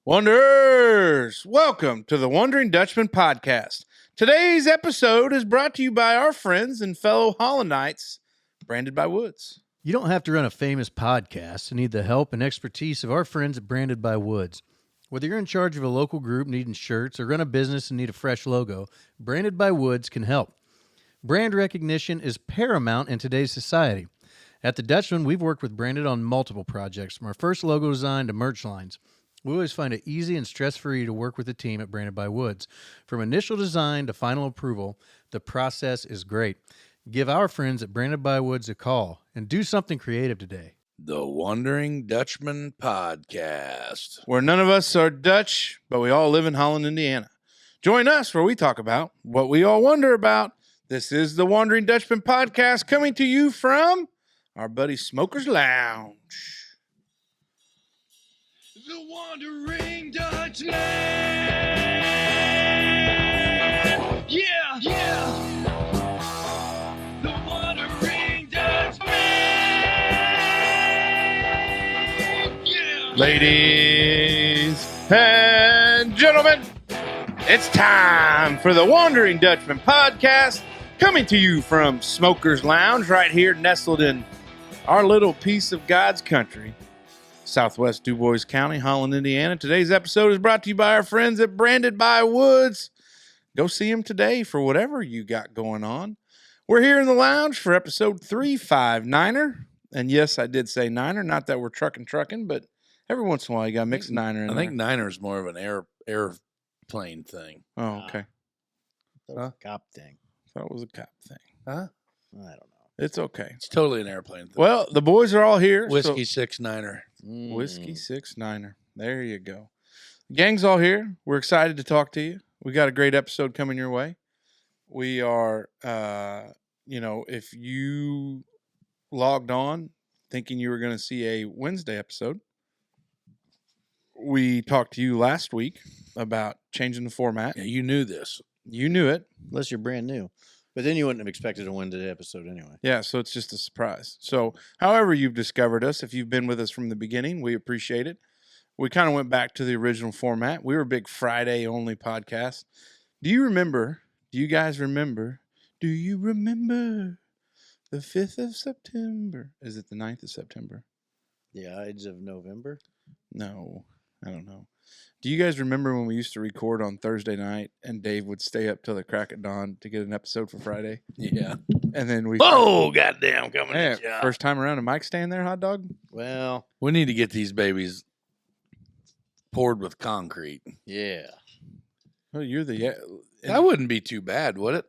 Wanderers, welcome to the Wondering Dutchmen podcast. Today's episode is brought to you by our friends and fellow Hollandites, Branded by Woods. You don't have to run a famous podcast and need the help and expertise of our friends at Branded by Woods. Whether you're in charge of a local group needing shirts or run a business and need a fresh logo, Branded by Woods can help. Brand recognition is paramount in today's society. At the Dutchman, we've worked with Branded on multiple projects, from our first logo design to merch lines. We always find it easy and stress-free to work with the team at Branded by Woods. From initial design to final approval, the process is great. Give our friends at Branded by Woods a call and do something creative today. The Wondering Dutchmen podcast. Where none of us are Dutch, but we all live in Holland, Indiana. Join us where we talk about what we all wonder about. This is the Wondering Dutchmen podcast, coming to you from our buddy Smoker's Lounge. The Wondering Dutchmen. Yeah, yeah. The Wondering Dutchmen. Yeah. Ladies and gentlemen, it's time for the Wandering Dutchman podcast, coming to you from Smoker's Lounge, right here nestled in our little piece of God's country, Southwest DuBois County, Holland, Indiana. Today's episode is brought to you by our friends at Branded by Woods. Go see them today for whatever you got going on. We're here in the lounge for episode 359er. And yes, I did say niner, not that we're trucking, but every once in a while you got to mix a niner in I there. think Niner is more of an airplane thing. Oh, okay. That was a cop thing. Thought it was a cop thing. Huh? I don't know. It's okay. It's totally an airplane thing. Well, the boys are all here. Whiskey 6-9er. Whiskey 6-9er. There you go. Gang's all here. We're excited to talk to you. We got a great episode coming your way. We are, if you logged on thinking you were going to see a Wednesday episode, we talked to you last week about changing the format. Yeah, you knew this. You knew it. Unless you're brand new. But then you wouldn't have expected to win today episode anyway. Yeah, so it's just a surprise. So however you've discovered us, if you've been with us from the beginning, we appreciate it. We kind of went back to the original format. We were a big Friday-only podcast. Do you guys remember the 5th of September? Is it the 9th of September? The Ides of November? No, I don't know. Do you guys remember when we used to record on Thursday night and Dave would stay up till the crack of dawn to get an episode for Friday? Yeah. And then we... Oh, goddamn, coming Yeah, at ya. first time around, and Mike staying there, hot dog? Well, We need to get these babies poured with concrete. yeah. Oh, you're the... That wouldn't be too bad, would it?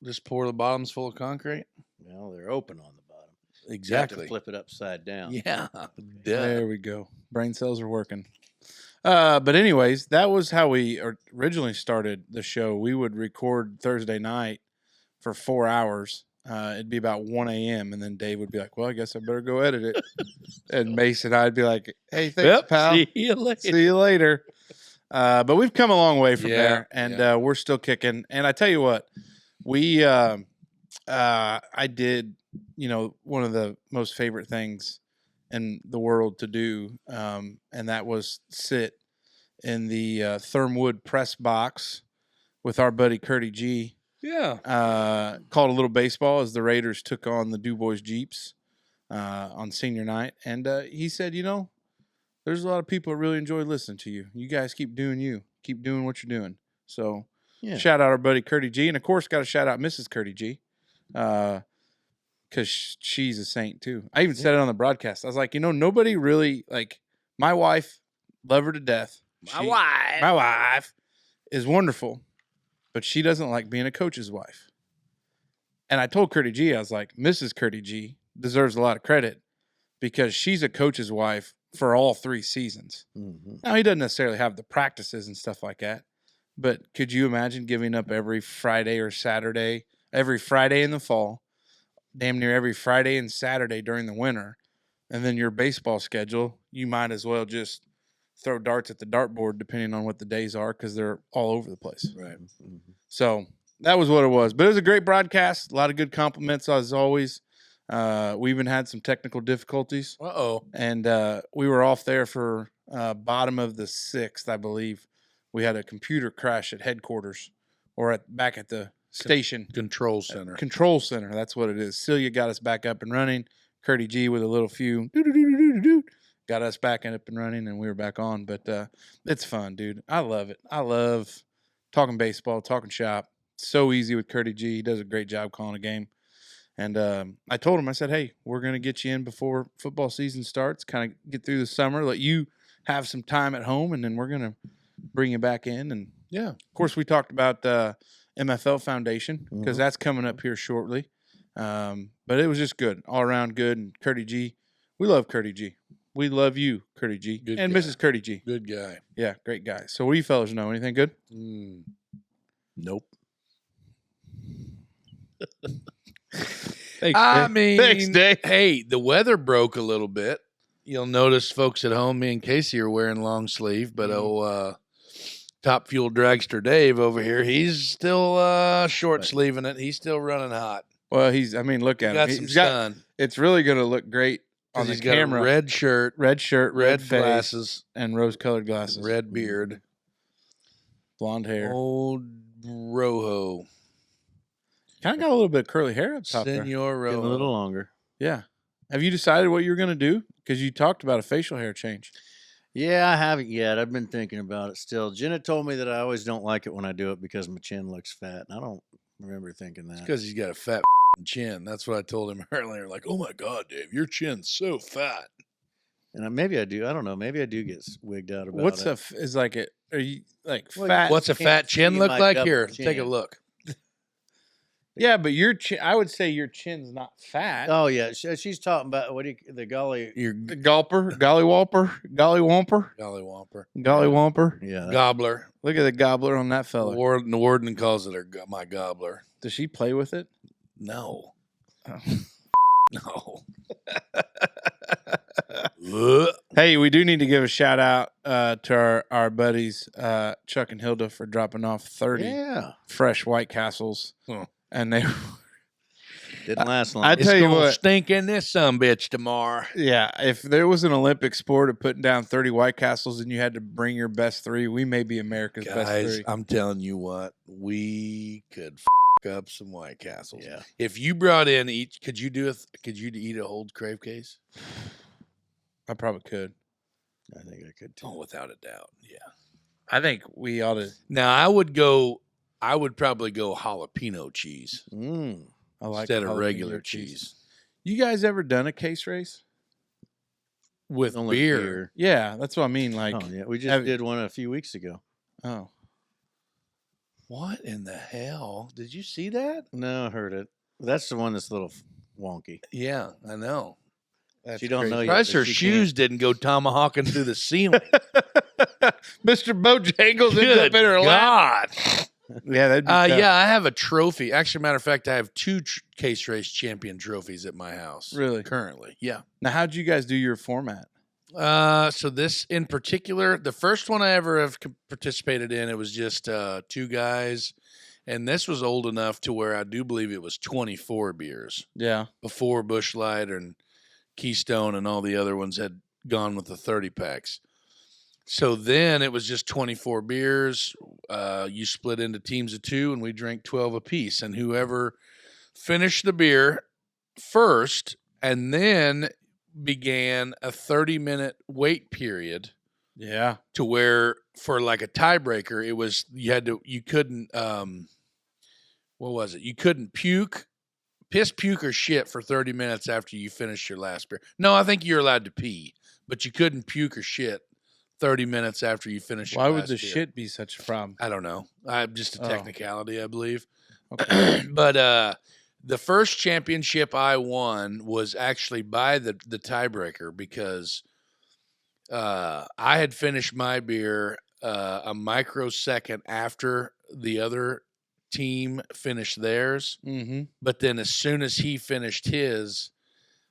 Just pour the bottoms full of concrete? Well, they're open on the bottom. You have to Exactly. flip it upside down. Yeah. There we go. Brain cells are working. But anyways, that was how we originally started the show. We would record Thursday night for 4 hours. It'd be about 1 a.m. And then Dave would be like, well, I guess I better go edit it. And Mason and I'd be like, hey, thanks, pal. See you later. See you later. But we've come a long way from Yeah, there, and we're still kicking. And I tell you what, I did, one of the most favorite things in the world to do, and that was sit in the Thermwood press box with our buddy Curdy G. Yeah. Called a little baseball as the Raiders took on the DuBois Jeeps on senior night, and he said, there's a lot of people that really enjoy listening to you. You guys keep doing you. Keep doing what you're doing. So Yeah. shout out our buddy Curdy G. And, of course, got to shout out Mrs. Curdy G because she's a saint, too. I even said it on the broadcast. I was like, nobody really, my wife, love her to death. My wife is wonderful, but she doesn't like being a coach's wife. And I told Curdy G, I was like, Mrs. Curdy G deserves a lot of credit because she's a coach's wife for all 3 seasons. Mm-hmm. Now, he doesn't necessarily have the practices and stuff like that, but could you imagine giving up every Friday or Saturday, every Friday in the fall, damn near every Friday and Saturday during the winter, and then your baseball schedule, you might as well just throw darts at the dartboard depending on what the days are because they're all over the place. Right. Mm-hmm. So that was what it was. But it was a great broadcast. A lot of good compliments as always. We even had some technical difficulties. Uh-oh. And we were off there for bottom of the 6th, I believe. We had a computer crash at headquarters or back at the station. Control center. Control center. That's what it is. Celia got us back up and running. Curdy G with a little few doo-doo-doo-doo-doo-doo got us back up and running, and we were back on. But it's fun, dude. I love it. I love talking baseball, talking shop. So easy with Curdy G. He does a great job calling a game. And I told him, I said, hey, we're going to get you in before football season starts, kind of get through the summer, let you have some time at home, and then we're going to bring you back in. And, yeah, of course, we talked about MFL Foundation because that's coming up here shortly. But it was just good, all around good. And Curdy G, we love Curdy G. We love you, Curdy G. Good and guy. Mrs. Curdy G. Good guy. Yeah, great guy. So what do you fellas know? Anything good? Nope. Thanks, I Dave. mean, Thanks, Dave. hey, the weather broke a little bit. You'll notice folks at home, me and Casey are wearing long sleeve, but Top Fuel Dragster Dave over here, he's still short sleeving it. He's still running hot. Well, look at Got him. some sun. It's really going to look great on the He's got a camera. red shirt, red face, glasses, and rose-colored glasses. red beard, Blonde hair. old Rojo, Kind of got a little bit of curly hair up top there. Senor Getting Rojo. a little longer. Yeah. Have you decided what you're going to do? Because you talked about a facial hair change. Yeah, I haven't yet. I've been thinking about it still. Jenna told me that I always don't like it when I do it because my chin looks fat. And I don't remember thinking that. Because he's got a fat chin. That's what I told him earlier. Like, oh my God, Dave, your chin's so fat. And maybe I do. I don't know. Maybe I do get wigged out about What's it. are you like Well, fat? What's a can't fat chin see look my like? double Here, chin. take a look. Yeah, but your chin, I would say your chin's not fat. Oh, yeah. She's talking about the golly. Your The gulper, gollywomper, golly whomper. gollywomper. Yeah. Gobbler. Look at the gobbler on that fella. The warden calls it my gobbler. Does she play with it? No. Oh. No. Ugh. Hey, we do need to give a shout out to our buddies Chuck and Hilda for dropping off 30 Yeah. fresh White Castles, Huh. and they Didn't last long. I It's tell you gonna what. stink in this sumbitch tomorrow. Yeah, if there was an Olympic sport of putting down 30 White Castles and you had to bring your best 3, we may be America's best Guys, 3. I'm telling you what, we could up some White Castles. Yeah. If you brought in each, could you eat a whole crave case? I probably could. I think I could too. Oh, without a doubt. Yeah. I think we ought to. Now I would probably go jalapeno cheese I like instead of jalapeno regular cheese. You guys ever done a case race? With Only beer. Yeah, that's what I mean. Like, Oh, yeah. We just have- did one a few weeks ago. oh, What in the hell? Did you see that? No, I heard it. That's the one that's a little wonky. Yeah, I know. that's She don't crazy. know yet. Surprised but her she shoes didn't go tomahawking through the ceiling. Mr. Bojangles ends up Good in her lap. God. Yeah, that'd be tough. Yeah, I have a trophy. Actually, matter of fact, I have 2 case race champion trophies at my house. Really? Currently, yeah. Now, how'd you guys do your format? So this in particular, the first one I ever have participated in, it was just 2 guys, and this was old enough to where I do believe it was 24 beers Yeah. before Busch Light and Keystone and all the other ones had gone with the 30 packs. So then it was just 24 beers. You split into teams of 2, and we drank 12 apiece, and whoever finished the beer first, and then began a 30-minute wait period Yeah. to where for like a tiebreaker, it was you couldn't what was it? You couldn't piss, puke, or shit for 30 minutes after you finished your last beer. No, I think you're allowed to pee, but you couldn't puke or shit 30 minutes after you finished your Why last would the beer. shit be such a problem? I don't know. Just a Oh. technicality, I believe. Okay. But the first championship I won was actually by the tiebreaker because I had finished my beer a microsecond after the other team finished theirs. Mm-hmm. But then as soon as he finished his,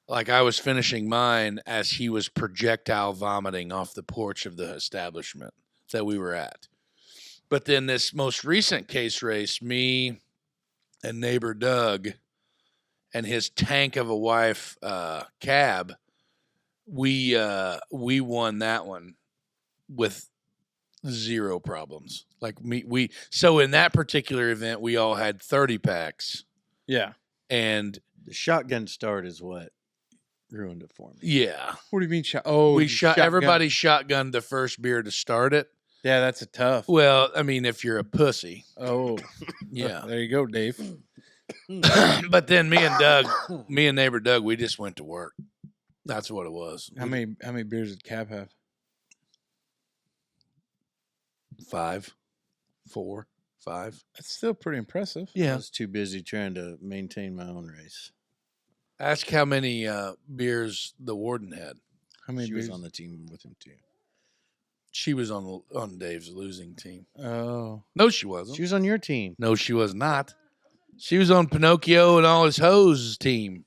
like I was finishing mine as he was projectile vomiting off the porch of the establishment that we were at. But then this most recent case race, me and neighbor Doug and his tank of a wife, Cab, we won that one. with zero problems. Like so in that particular event, we all had 30 packs. Yeah. And the shotgun start is what ruined it for me. yeah. What do you mean shot? Oh, We everybody shotgunned the first beer to start it. Yeah, that's a tough. Well, I mean, if you're a pussy. Oh. Yeah. There you go, Dave. But then me and neighbor Doug, we just went to work. That's what it was. How many beers did Cap have? 5, 4, 5. That's still pretty impressive. I Yeah. was too busy trying to maintain my own race. Ask how many beers the warden had. How many She beers? was on the team with him too. She was on Dave's losing team. Oh. No, she wasn't. She was on your team. No, she was not. She was on Pinocchio and all his hoes team.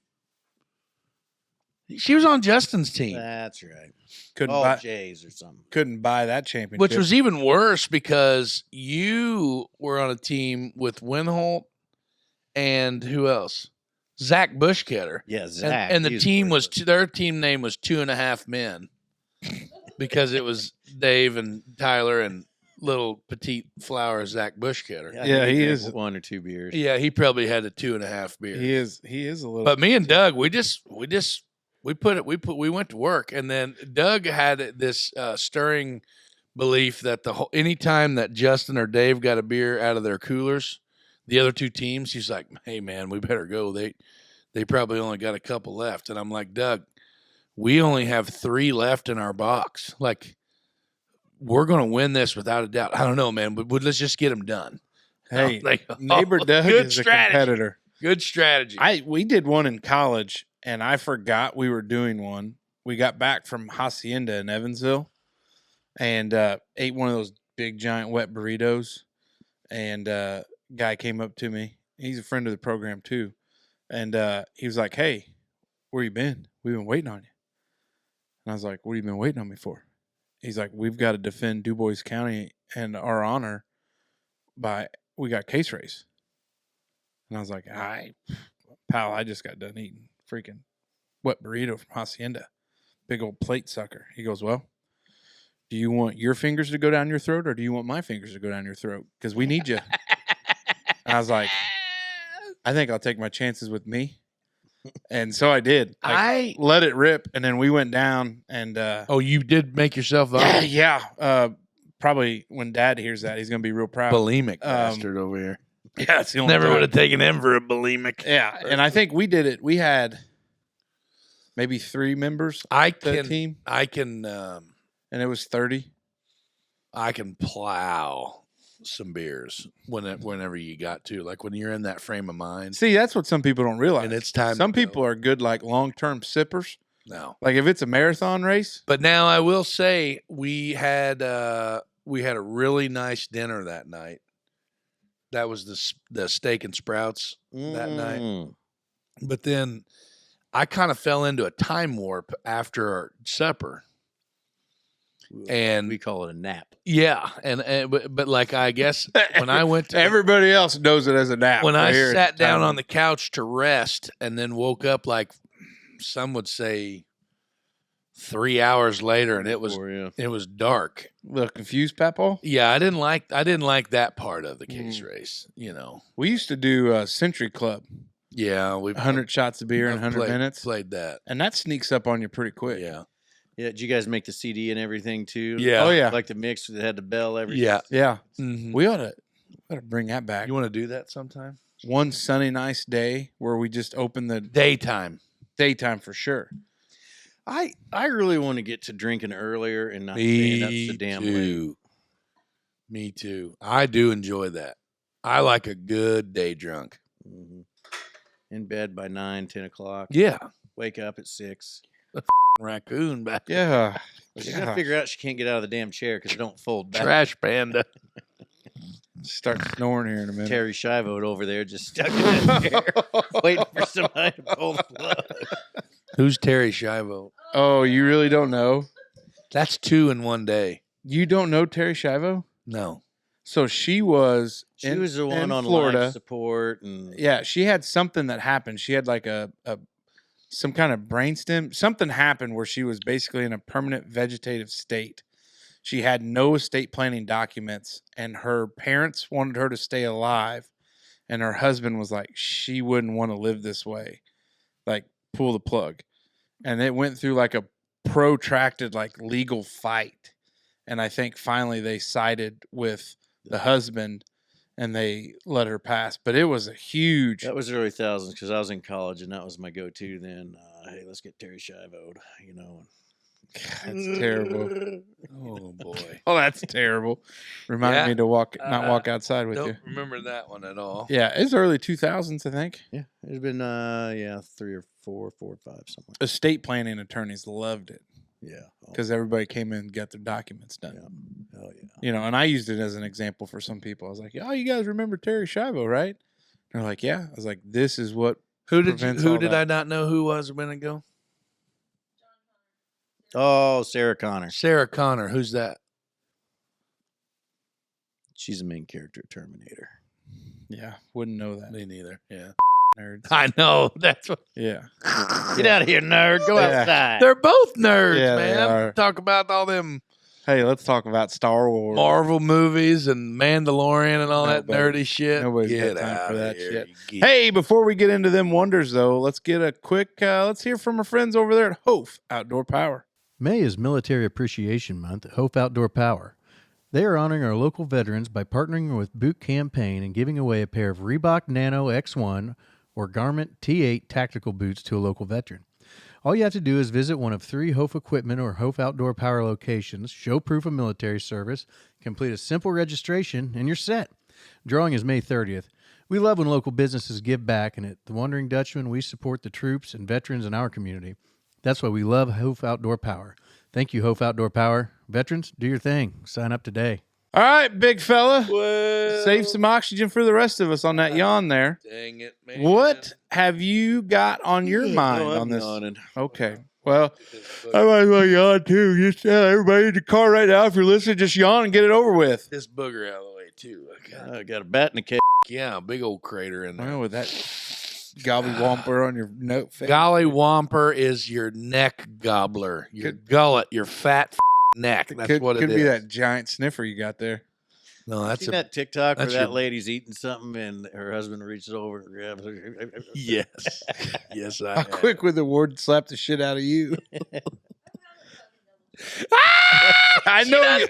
She was on Justin's team, That's right. Couldn't Jays or something. buy that championship. which was even worse because you were on a team with Winholt and who else? Zach Bushketter. Yeah, Zach. And the he's team was worthless. their team name was 2.5 Men because it was Dave and Tyler and little petite flower Zach Bushketter. Yeah, he drank is. 1 or 2 beers. Yeah, he probably had a 2.5 beer. He is a little. But me and Doug, we went to work, and then Doug had this stirring belief that anytime that Justin or Dave got a beer out of their coolers, the other two teams, he's like, "Hey man, we better go. They probably only got a couple left." And I'm like, "Doug, we only have 3 left in our box. Like, we're gonna win this without a doubt. I don't know, man, but let's just get them done." hey, Like, neighbor Doug good is a strategy. competitor. Good strategy. We did one in college, and I forgot we were doing one. We got back from Hacienda in Evansville, and ate one of those big giant wet burritos. And guy came up to me. He's a friend of the program too, and he was like, "Hey, where you been? We've been waiting on you." And I was like, "What have you been waiting on me for?" He's like, "We've got to defend Du Bois County and our honor we got case race." And I was like, "Pal, I just got done eating freaking wet burrito from Hacienda. Big old plate sucker." He goes, "Well, do you want your fingers to go down your throat or do you want my fingers to go down your throat? Because we need you." And I was like, "I think I'll take my chances with me." And so I did. I let it rip, and then we went down and Oh, you did make yourself up? yeah. Probably when Dad hears that, he's gonna be real proud. Bulimic bastard over here. Yeah, it's the only Never time. would have taken him for a bulimic. Yeah, and I think we did it. We had maybe 3 members I of the can, team, and it was 30. I can plow some beers whenever you got to, like when you're in that frame of mind. See, that's what some people don't realize. And it's time. Some to go. people are good, like long-term sippers. No, Like if it's a marathon race, but now I will say we had a really nice dinner that night. That was the steak and sprouts that night. Mm. But then I kind of fell into a time warp after our supper. And We call it a nap. yeah, but like I guess when I went to everybody else knows it as a nap. when I Here, sat it's down time. on the couch to rest and then woke up like some would say 3 hours later, and it was dark. A little confused, Papaw. Yeah, I didn't like that part of the case race. You know. We used to do Century Club, Yeah, we 100 shots of beer in 100 minutes, Played that. and that sneaks up on you pretty quick. Yeah. Yeah, did you guys make the CD and everything too? Yeah. Oh yeah, Like the mix that had the bell, everything. Yeah. yeah. Mhm. We ought to bring that back. You want to do that sometime? One sunny, nice day where we just open the Daytime. daytime for sure. I really want to get to drinking earlier and not staying up so damn late. Me too. I do enjoy that. I like a good day drunk. Mhm. In bed by 9, 10 o'clock. Yeah. Wake up at 6. Raccoon back. Yeah, She's gonna figure out she can't get out of the damn chair because it don't fold back. Trash panda. Start snoring here in a minute. Terry Schiavo over there just stuck in that chair, waiting for somebody to pull the plug. Who's Terry Schiavo? Oh, you really don't know? That's 2 in one day. You don't know Terry Schiavo? No. So she was She in, was the one in on Florida. life support, and Yeah, she had something that happened. She had like some kind of brainstem. Something happened where she was basically in a permanent vegetative state. She had no estate planning documents, and her parents wanted her to stay alive. And her husband was like, she wouldn't want to live this way. Like, pull the plug. And it went through like a protracted, like, legal fight. And I think finally they sided with the husband and they let her pass. But it was a huge. That was early thousands because I was in college and that was my go-to then. Hey, let's get Terry Schiavo'd, you know. That's terrible. Oh boy. Oh, that's terrible. Remind me to not walk outside with you. Don't remember that one at all. Yeah, it's early 2000s, I think. Yeah, it's been 3 or 4 or 5 something. Estate planning attorneys loved it Yeah, because everybody came in and got their documents done. Yeah. Hell yeah. You know, and I used it as an example for some people. I was like, "Oh, you guys remember Terry Schiavo, right?" And they're like, "Yeah." I was like, "This is what." Who did I not know who was a minute ago? Oh, Sarah Connor. Sarah Connor. Who's that? She's the main character of Terminator. Yeah, wouldn't know that. Me neither. Yeah. Nerds. I know. That's what. Yeah. Get out of here, nerd. Go Yeah. outside. They're both nerds, Yeah, they man. are. Talk about all them Hey, let's talk about Star Wars. Marvel movies and Mandalorian and all that Nobody- nerdy shit. nobody's got Get time for outta that here, shit. you geek. Hey, before we get into them wonders, though, let's get a quick. Let's hear from our friends over there at Hopf Outdoor Power. May is Military Appreciation Month at Hope Outdoor Power. They are honoring our local veterans by partnering with Boot Campaign and giving away a pair of Reebok Nano X1 or Garment T8 tactical boots to a local veteran. All you have to do is visit one of 3 Hope Equipment or Hope Outdoor Power locations, show proof of military service, complete a simple registration, and you're set. Drawing is May 30th. We love when local businesses give back, and at the Wondering Dutchmen, we support the troops and veterans in our community. That's why we love Hope Outdoor Power. Thank you, Hope Outdoor Power. Veterans, do your thing. Sign up today. All right, big fella. Well, Save some oxygen for the rest of us on that yawn there. Dang it, man. What have you got on your mind Oh, I'm on this? yawning. Okay. Well, I might as well yawn too. Just everybody in the car right now, if you're listening, just yawn and get it over with. This booger out of the way, too. I got a bat in the cage. Yeah, big old crater in there. Well, with that gobbywomper on your note face. Golly Whomper is your neck gobbler. Your gullet, your fat neck. That's what it is. Could be that giant sniffer you got there. No, that's Seen that TikTok where that's that your- lady's eating something and her husband reaches over and grabs her. Yes. Yes, I How have. quick would the ward slap the shit out of you? I know.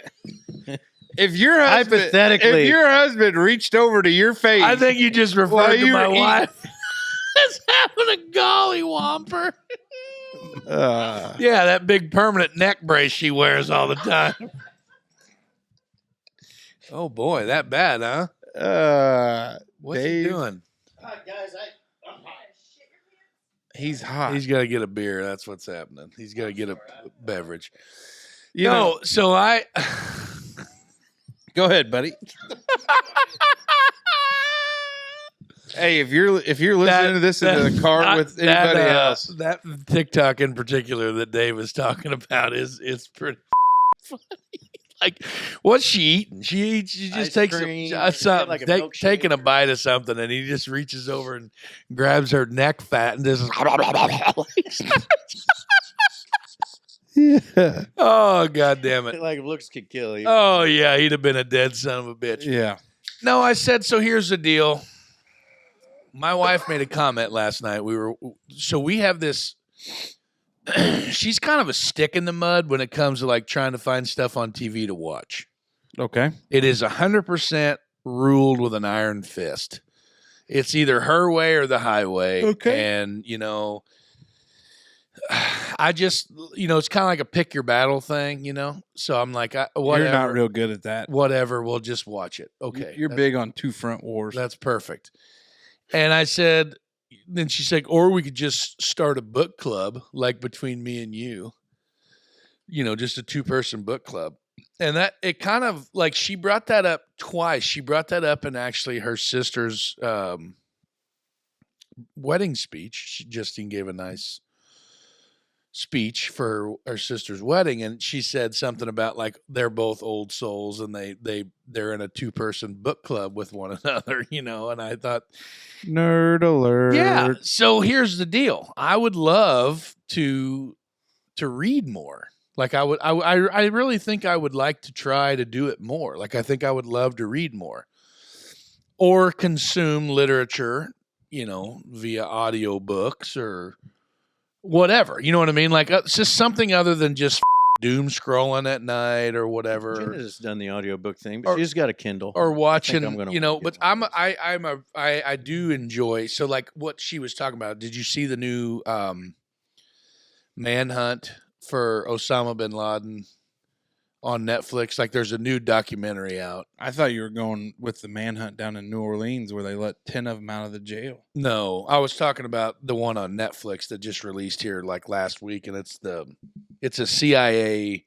If your husband, Hypothetically. if your husband reached over to your face, I think you just While referred to you my were eating- wife as having a golly Whomper. Yeah, that big permanent neck brace she wears all the time. Oh boy, that bad, huh? What's Dave, he doing? He's hot. He's got to get a beer. That's what's happening. He's got to get a beverage. You know- So I. Go ahead, buddy. Hey, if you're listening to this in the car with anybody else, that TikTok in particular that Dave was talking about is pretty funny. Like, what's she eating? She just Ice takes cream, something, like a taking a milkshake. bite of something, and he just reaches over and grabs her neck fat and just. yeah, Oh, God damn it. Like looks could kill you. Oh, yeah, he'd have been a dead son of a bitch. yeah. No, I said, so here's the deal. My wife made a comment last night. We have this, she's kind of a stick in the mud when it comes to like trying to find stuff on TV to watch. Okay. It is 100% ruled with an iron fist. It's either her way or the highway. Okay. And, I just, it's kind of like a pick your battle thing, So I'm like, whatever. You're not real good at that. Whatever, we'll just watch it. Okay. You're big on two front wars. That's perfect. And I said, then she said, or we could just start a book club, like between me and you, just a 2-person book club. And that it kind of like she brought that up twice. She brought that up in actually her sister's wedding speech. Justine gave a nice speech for her sister's wedding, and she said something about like they're both old souls and they're in a 2-person book club with one another, and I thought, Nerd alert. yeah. So here's the deal. I would love to read more. Like I really think I would like to try to do it more. Like I think I would love to read more or consume literature, via audiobooks or whatever. You know what I mean? Like it's just something other than just doom scrolling at night or whatever. Jenna has done the audiobook thing, but she's got a Kindle. Or watching, I'm gonna but I do enjoy. So like what she was talking about, did you see the new Manhunt for Osama bin Laden on Netflix? Like there's a new documentary out. I thought you were going with the manhunt down in New Orleans where they let 10 of them out of the jail. No, I was talking about the one on Netflix that just released here like last week, and it's a CIA.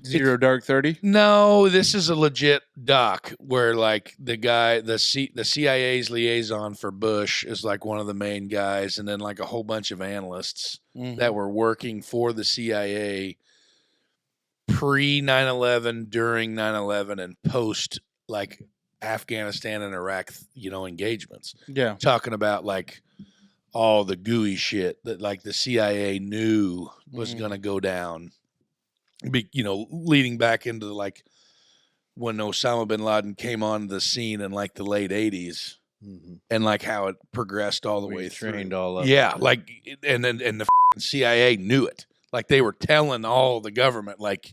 Zero Dark 30? No, this is a legit doc where like the guy, the CIA's liaison for Bush is like one of the main guys, and then like a whole bunch of analysts that were working for the CIA pre 9/11, during 9/11, and post like Afghanistan and Iraq, engagements. Yeah. Talking about like all the gooey shit that like the CIA knew was going to go down. Leading back into like when Osama bin Laden came on the scene in like the late 80s and like how it progressed all the way through. Trained all up. Yeah. Like, and the CIA knew it. Like they were telling all the government, like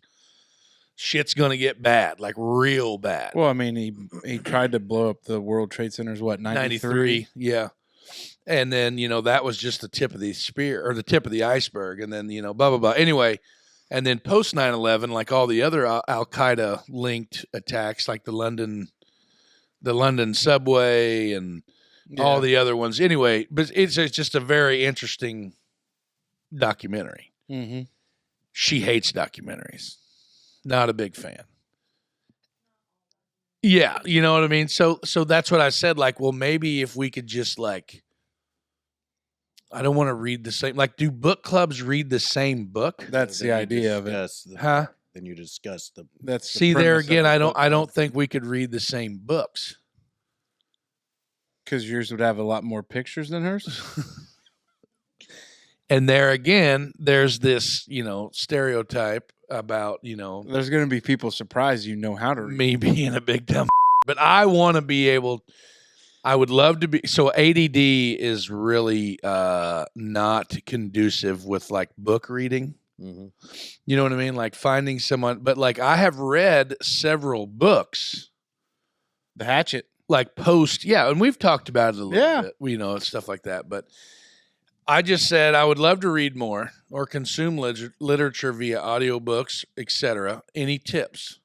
shit's going to get bad, like real bad. Well, I mean, he tried to blow up the World Trade Centers, 93? Yeah. And then, that was just the tip of the spear or the tip of the iceberg. And then, blah, blah, blah. Anyway, and then post 9/11, like all the other Al-Qaeda linked attacks, like the London subway and all the other ones. Anyway, but it's just a very interesting documentary. Mm-hmm. She hates documentaries. Not a big fan. Yeah, you know what I mean? So that's what I said. Like, well, maybe if we could just like, I don't want to read the same. Like, do book clubs read the same book? That's the idea of it. Then you discuss the. That's See there again. I don't think we could read the same books because yours would have a lot more pictures than hers. And there again, there's this stereotype about There's going to be people surprised how to read. Me being a big dumb, but I want to be able. I would love to be. So ADD is really not conducive with like book reading. Mm-hmm. You know what I mean? Like finding someone, but like I have read several books. The Hatchet. Like and we've talked about it a little bit, stuff like that. But I just said I would love to read more or consume literature via audiobooks, etc. Any tips?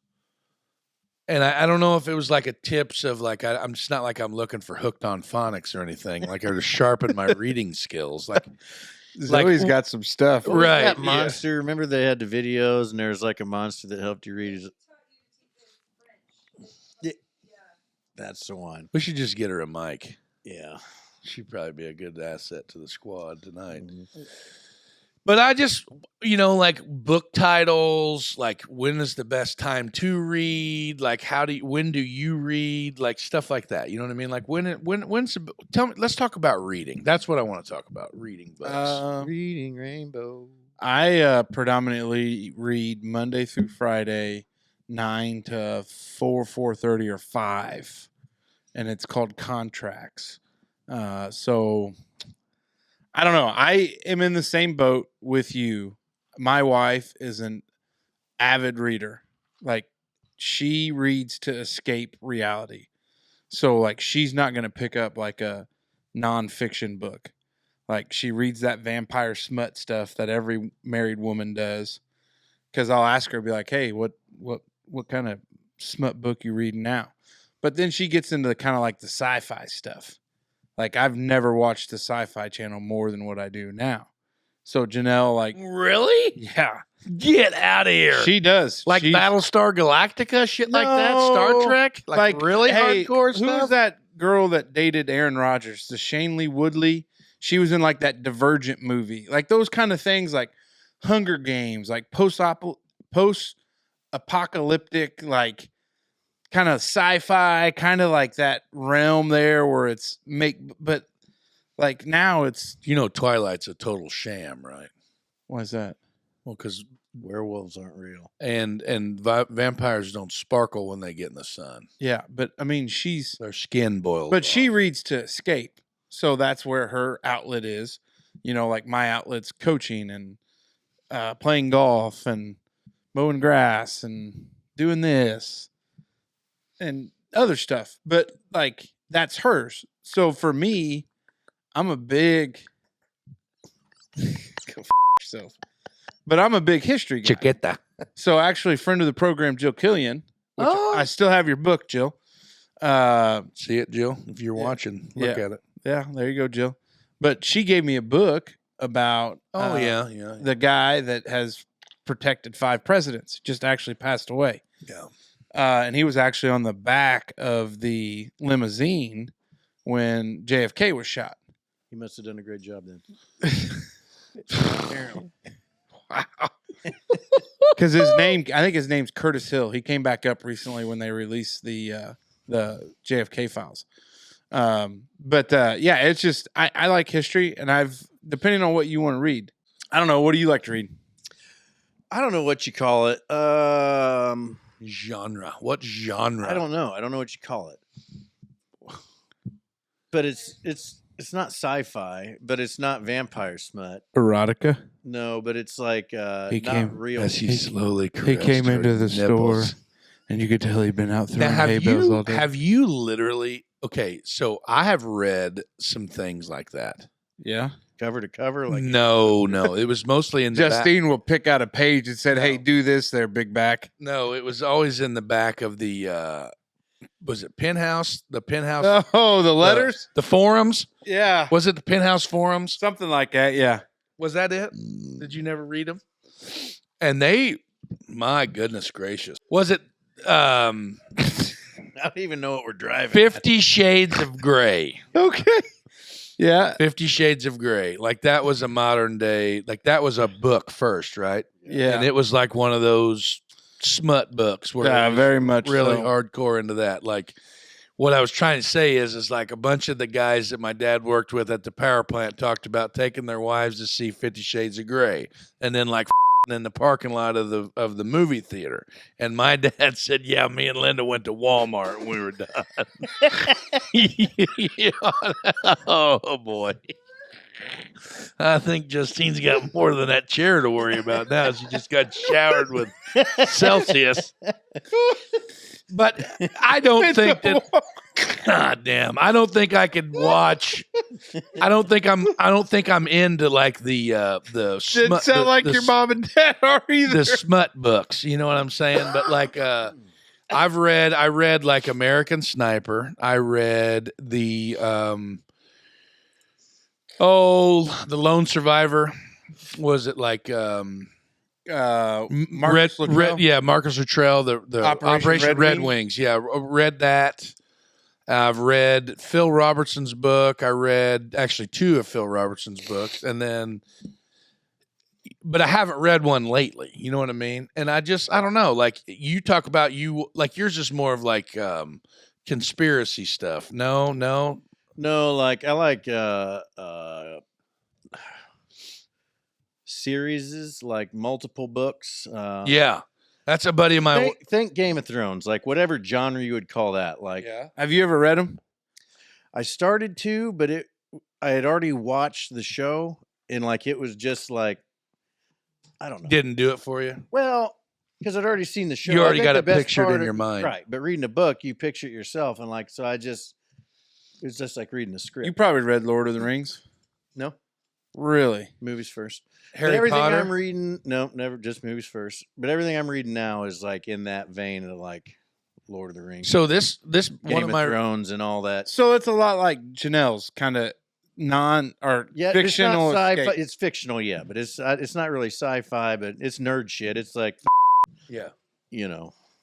And I don't know if it was like a tips of like I'm just not like I'm looking for hooked on phonics or anything. Like or to sharpen my reading skills. Like Zoe's got some stuff, right? That monster. Yeah. Remember they had the videos, and there's like a monster that helped you read. Yeah, that's the one. We should just get her a mic. Yeah, she'd probably be a good asset to the squad tonight. Mm-hmm. But I just, like book titles, like when is the best time to read? Like when do you read? Like stuff like that. You know what I mean? Like tell me, let's talk about reading. That's what I want to talk about. Reading books. Reading Rainbow. I predominantly read Monday through Friday, 9 to 4:30 or 5. And it's called Contracts. So I don't know. I am in the same boat with you. My wife is an avid reader. Like she reads to escape reality. So like she's not going to pick up like a nonfiction book. Like she reads that vampire smut stuff that every married woman does. Because I'll ask her, be like, hey, what kind of smut book you reading now? But then she gets into kind of like the sci-fi stuff. Like, I've never watched the Sci-Fi Channel more than what I do now. So, Janelle, like... Really? Yeah. Get out of here. She does. Like Battlestar Galactica? Shit like that? Star Trek? Like really hardcore stuff? Who's that girl that dated Aaron Rodgers? The Shailene Woodley? She was in, like, that Divergent movie. Like, those kind of things, like Hunger Games, like post-apocalyptic, like... kind of sci-fi, kind of like that realm there where it's but like now it's... Twilight's a total sham, right? Why is that? Well, because Werewolves aren't real. and vampires don't sparkle when they get in the sun. Yeah, but I mean, Their skin boils. but she off. reads to escape. So that's where her outlet is. Like my outlet's coaching and playing golf and mowing grass and doing this and other stuff. But like that's hers. So for me, I'm a big go f yourself. But I'm a big history guy. Chiquita. So actually, friend of the program, Jill Killian, which Oh. I still have your book, Jill. See it, Jill? If you're watching, look at it. Yeah, there you go, Jill. But she gave me a book about Yeah. the guy that has protected 5 presidents, just actually passed away. Yeah. And he was actually on the back of the limousine when JFK was shot. He must have done a great job then. Apparently. Wow. Because I think his name's Curtis Hill. He came back up recently when they released the JFK files. But it's just I like history, and depending on what you want to read. I don't know. What do you like to read? I don't know what you call it. Genre. What genre? I don't know. I don't know what you call it. But it's not sci-fi, but it's not vampire smut. Erotica. No, but it's like He not came- real. As he slowly He came caressed her into the nipples. store, and you could tell he'd been out Now, throwing hay bales all day. have you literally? Okay, so I have read some things like that. Yeah. cover to cover. Like No, it was mostly in the back. Justine will pick out a page and said, "Hey, do this there, big back." No, it was always in the back of the. Was it Penthouse? The Penthouse. Oh, the letters. The forums. Yeah, Was it the Penthouse forums? something like that. Yeah. Was that it? Did you never read them? And they, my goodness gracious, was it I don't even know what we're driving. 50 Shades of Grey? Okay. Yeah. 50 Shades of Grey. Like that was a modern day, like that was a book first, right? Yeah. And it was like one of those smut books where Yeah, it was very much really so. hardcore into that. Like what I was trying to say is like a bunch of the guys that my dad worked with at the power plant talked about taking their wives to see 50 Shades of Grey and then like in the parking lot of the movie theater. And my dad said, yeah, me and Linda went to Walmart when we were done. Oh boy. I think Justine's got more than that chair to worry about now. She just got showered with Celsius. But I don't think that. God damn! I don't think I could watch. I don't think I'm into like the Didn't smut, sound like the your mom and dad are either. the smut books. You know what I'm saying? But like, I read like American Sniper. I read the the Lone Survivor. Was it like Marcus Luttrell? Marcus Luttrell, the Operation Red Wings. Yeah, read that. I've read Phil Robertson's book. I read actually 2 of Phil Robertson's books, but I haven't read one lately. You know what I mean? And I don't know. Like you talk about like yours is more of like conspiracy stuff. No. like I like series, like multiple books. Yeah, that's a buddy of mine. Think Game of Thrones, like whatever genre you would call that. Like Have you ever read them? I started to, but I had already watched the show, and like it was just like I don't know. Didn't do it for you. Well, because I'd already seen the show. You I already think got the it best pictured part in of- your mind. right? But reading a book, you picture it yourself, and like so, it was just like reading a script. You probably read Lord of the Rings. No, Really? movies first. Harry But everything Potter. I'm reading, no, never, just movies first. But everything I'm reading now is like in that vein of like Lord of the Rings, So this Game one of of my Thrones, and all that. So it's a lot like Janelle's kind of Yeah, fictional. it's not sci-fi. escape. It's fictional, yeah, but it's not really sci-fi, but it's nerd shit. It's like yeah.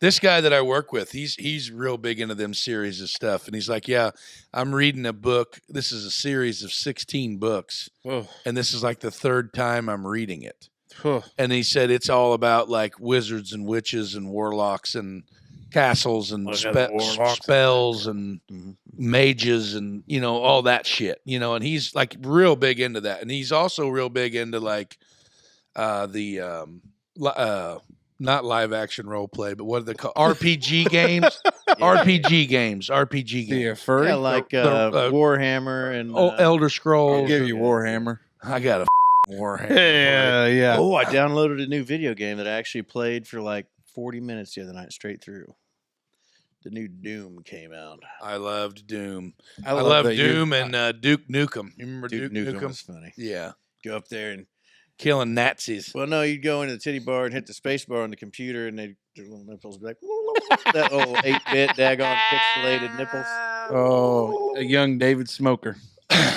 This guy that I work with, he's real big into them series of stuff, and he's like, "Yeah, I'm reading a book. This is a series of 16 books, Oh, and this is like the 3rd time I'm reading it." oh. And he said it's all about like wizards and witches and warlocks and castles and spells and Mhm. mages and all that shit. And he's like real big into that, and he's also real big into like the not live action role play, but what are they called? RPG games. RPG games. Yeah, furry. Yeah, like Warhammer and Elder Scrolls. I'll give you Warhammer. I got a Warhammer. Yeah, yeah. Oh, I downloaded a new video game that I actually played for like 40 minutes the other night straight through. The new Doom came out. I loved Doom. I love love that you're- Doom and Duke Nukem. You remember Duke Duke Nukem was funny. Yeah. Go up there and Killing Nazis. well, no, you'd go into the titty bar and hit the space bar on the computer, and their little nipples would be like that old 8-bit daggone pixelated nipples. Oh, a young David Smoker.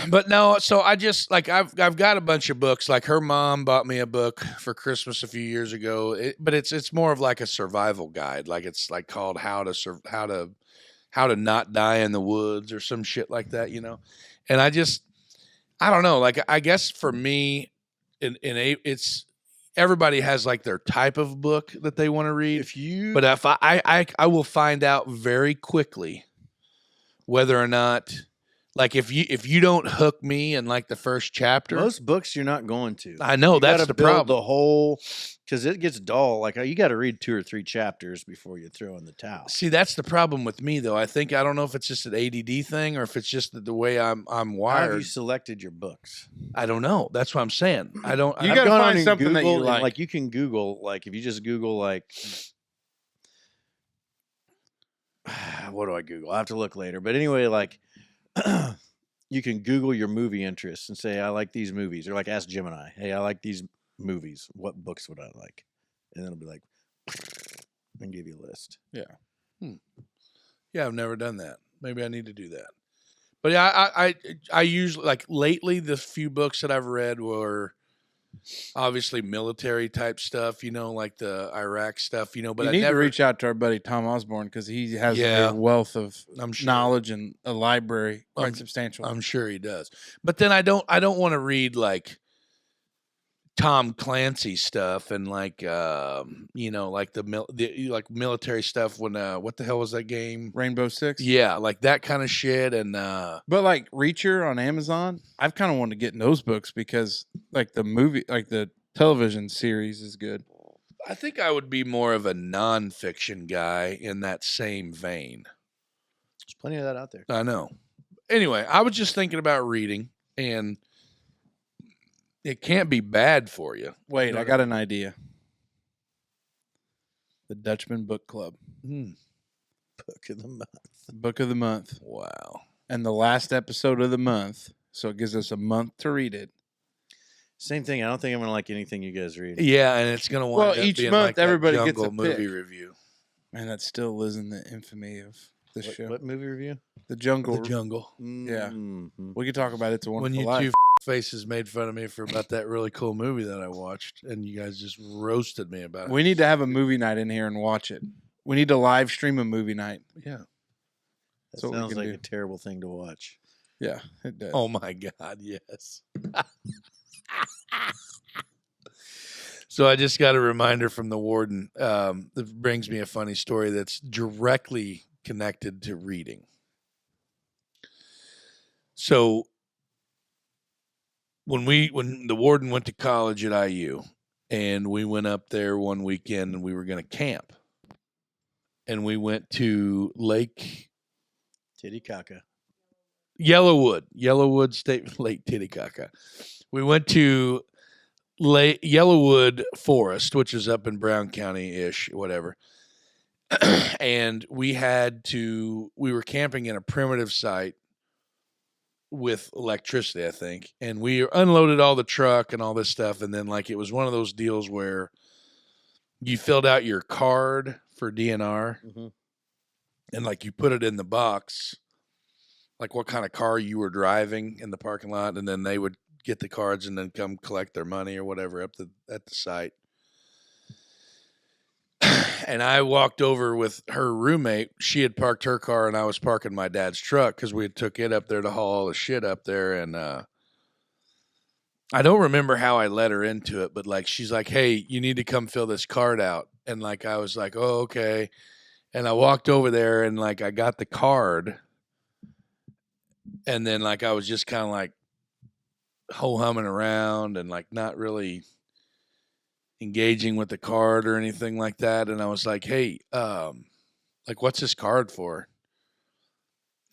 But no, so I just like I've got a bunch of books. Like her mom bought me a book for Christmas a few years ago, but it's more of like a survival guide. Like it's like called how to not die in the woods or some shit like that, you know. And I don't know. Like I guess for me, it's everybody has like their type of book that they want to read. But if I will find out very quickly whether or not. Like if you don't hook me in like the first chapter, Most books you're not going to. I know You that's gotta the build problem. The whole because it gets dull. Like you got to read 2 or 3 chapters before you throw in the towel. See, that's the problem with me though. I don't know if it's just an ADD thing or if it's just the way I'm How have you wired. selected your books? I don't know. That's what I'm saying. I don't. You I- gotta Gone find on something that you Google and, like. you can Google like if you just Google like what do I Google? I have to look later. But anyway, like you can Google your movie interests and say I like these movies, or like ask Gemini, hey, I like these movies. What books would I like? And then it'll be like and give you a list. Yeah, I've never done that. Maybe I need to do that. But yeah, I usually like lately the few books that I've read were obviously military type stuff, you know, like the Iraq stuff, you know. But you I need never to reach out to our buddy Tom Osborne because he has Yeah. a wealth of I'm sure. knowledge and a library quite I'm- substantial. I'm sure he does. But then I don't want to read like Tom Clancy stuff and like you know, like the like military stuff when what the hell was that game? Rainbow Six. Yeah, like that kind of shit and But like Reacher on Amazon, I've kind of wanted to get in those books because like the movie, like the television series is good. I think I would be more of a nonfiction guy in that same vein. There's plenty of that out there. I know. Anyway, I was just thinking about reading and it can't be bad for you. Wait, You know I what got an idea. The Dutchman Book Club, Book of the month. book of the month, Wow. and the last episode of the month. So it gives us a month to read it. Same thing. I don't think I'm gonna like anything you guys read. Yeah, and it's gonna wind Well, up each being month like that everybody gets Jungle a movie pick. review. Man, that still lives in the infamy of this show. What movie review? The Jungle. The Jungle. Yeah. Mhm. We could talk about It's a When Wonderful you Life. two faces made fun of me for about that really cool movie that I watched, and you guys just roasted me about it. We need to have a movie night in here and watch it. We need to live stream a movie night. Yeah. That That's what we sounds can like do. a terrible thing to watch. Yeah, it does. Oh my God, yes. So I just got a reminder from the warden that brings me a funny story that's directly connected to reading. So when the warden went to college at IU and we went up there one weekend and we were going to camp and we went to Lake Titicaca. Yellowwood State Lake Titicaca. We went to Yellowwood Forest, which is up in Brown County-ish, whatever. And we were camping in a primitive site with electricity, I think. And we unloaded all the truck and all this stuff. And then like, it was one of those deals where you filled out your card for DNR Mhm. and like you put it in the box, like what kind of car you were driving in the parking lot. And then they would get the cards and then come collect their money or whatever at the site. And I walked over with her roommate. She had parked her car and I was parking my dad's truck because we had took it up there to haul all the shit up there. And I don't remember how I let her into it, but like she's like, hey, you need to come fill this card out. And like I was like, oh, okay. And I walked over there and like I got the card. And then like I was just kind of like ho-humming around and like not really engaging with the card or anything like that. And I was like, hey, like, what's this card for?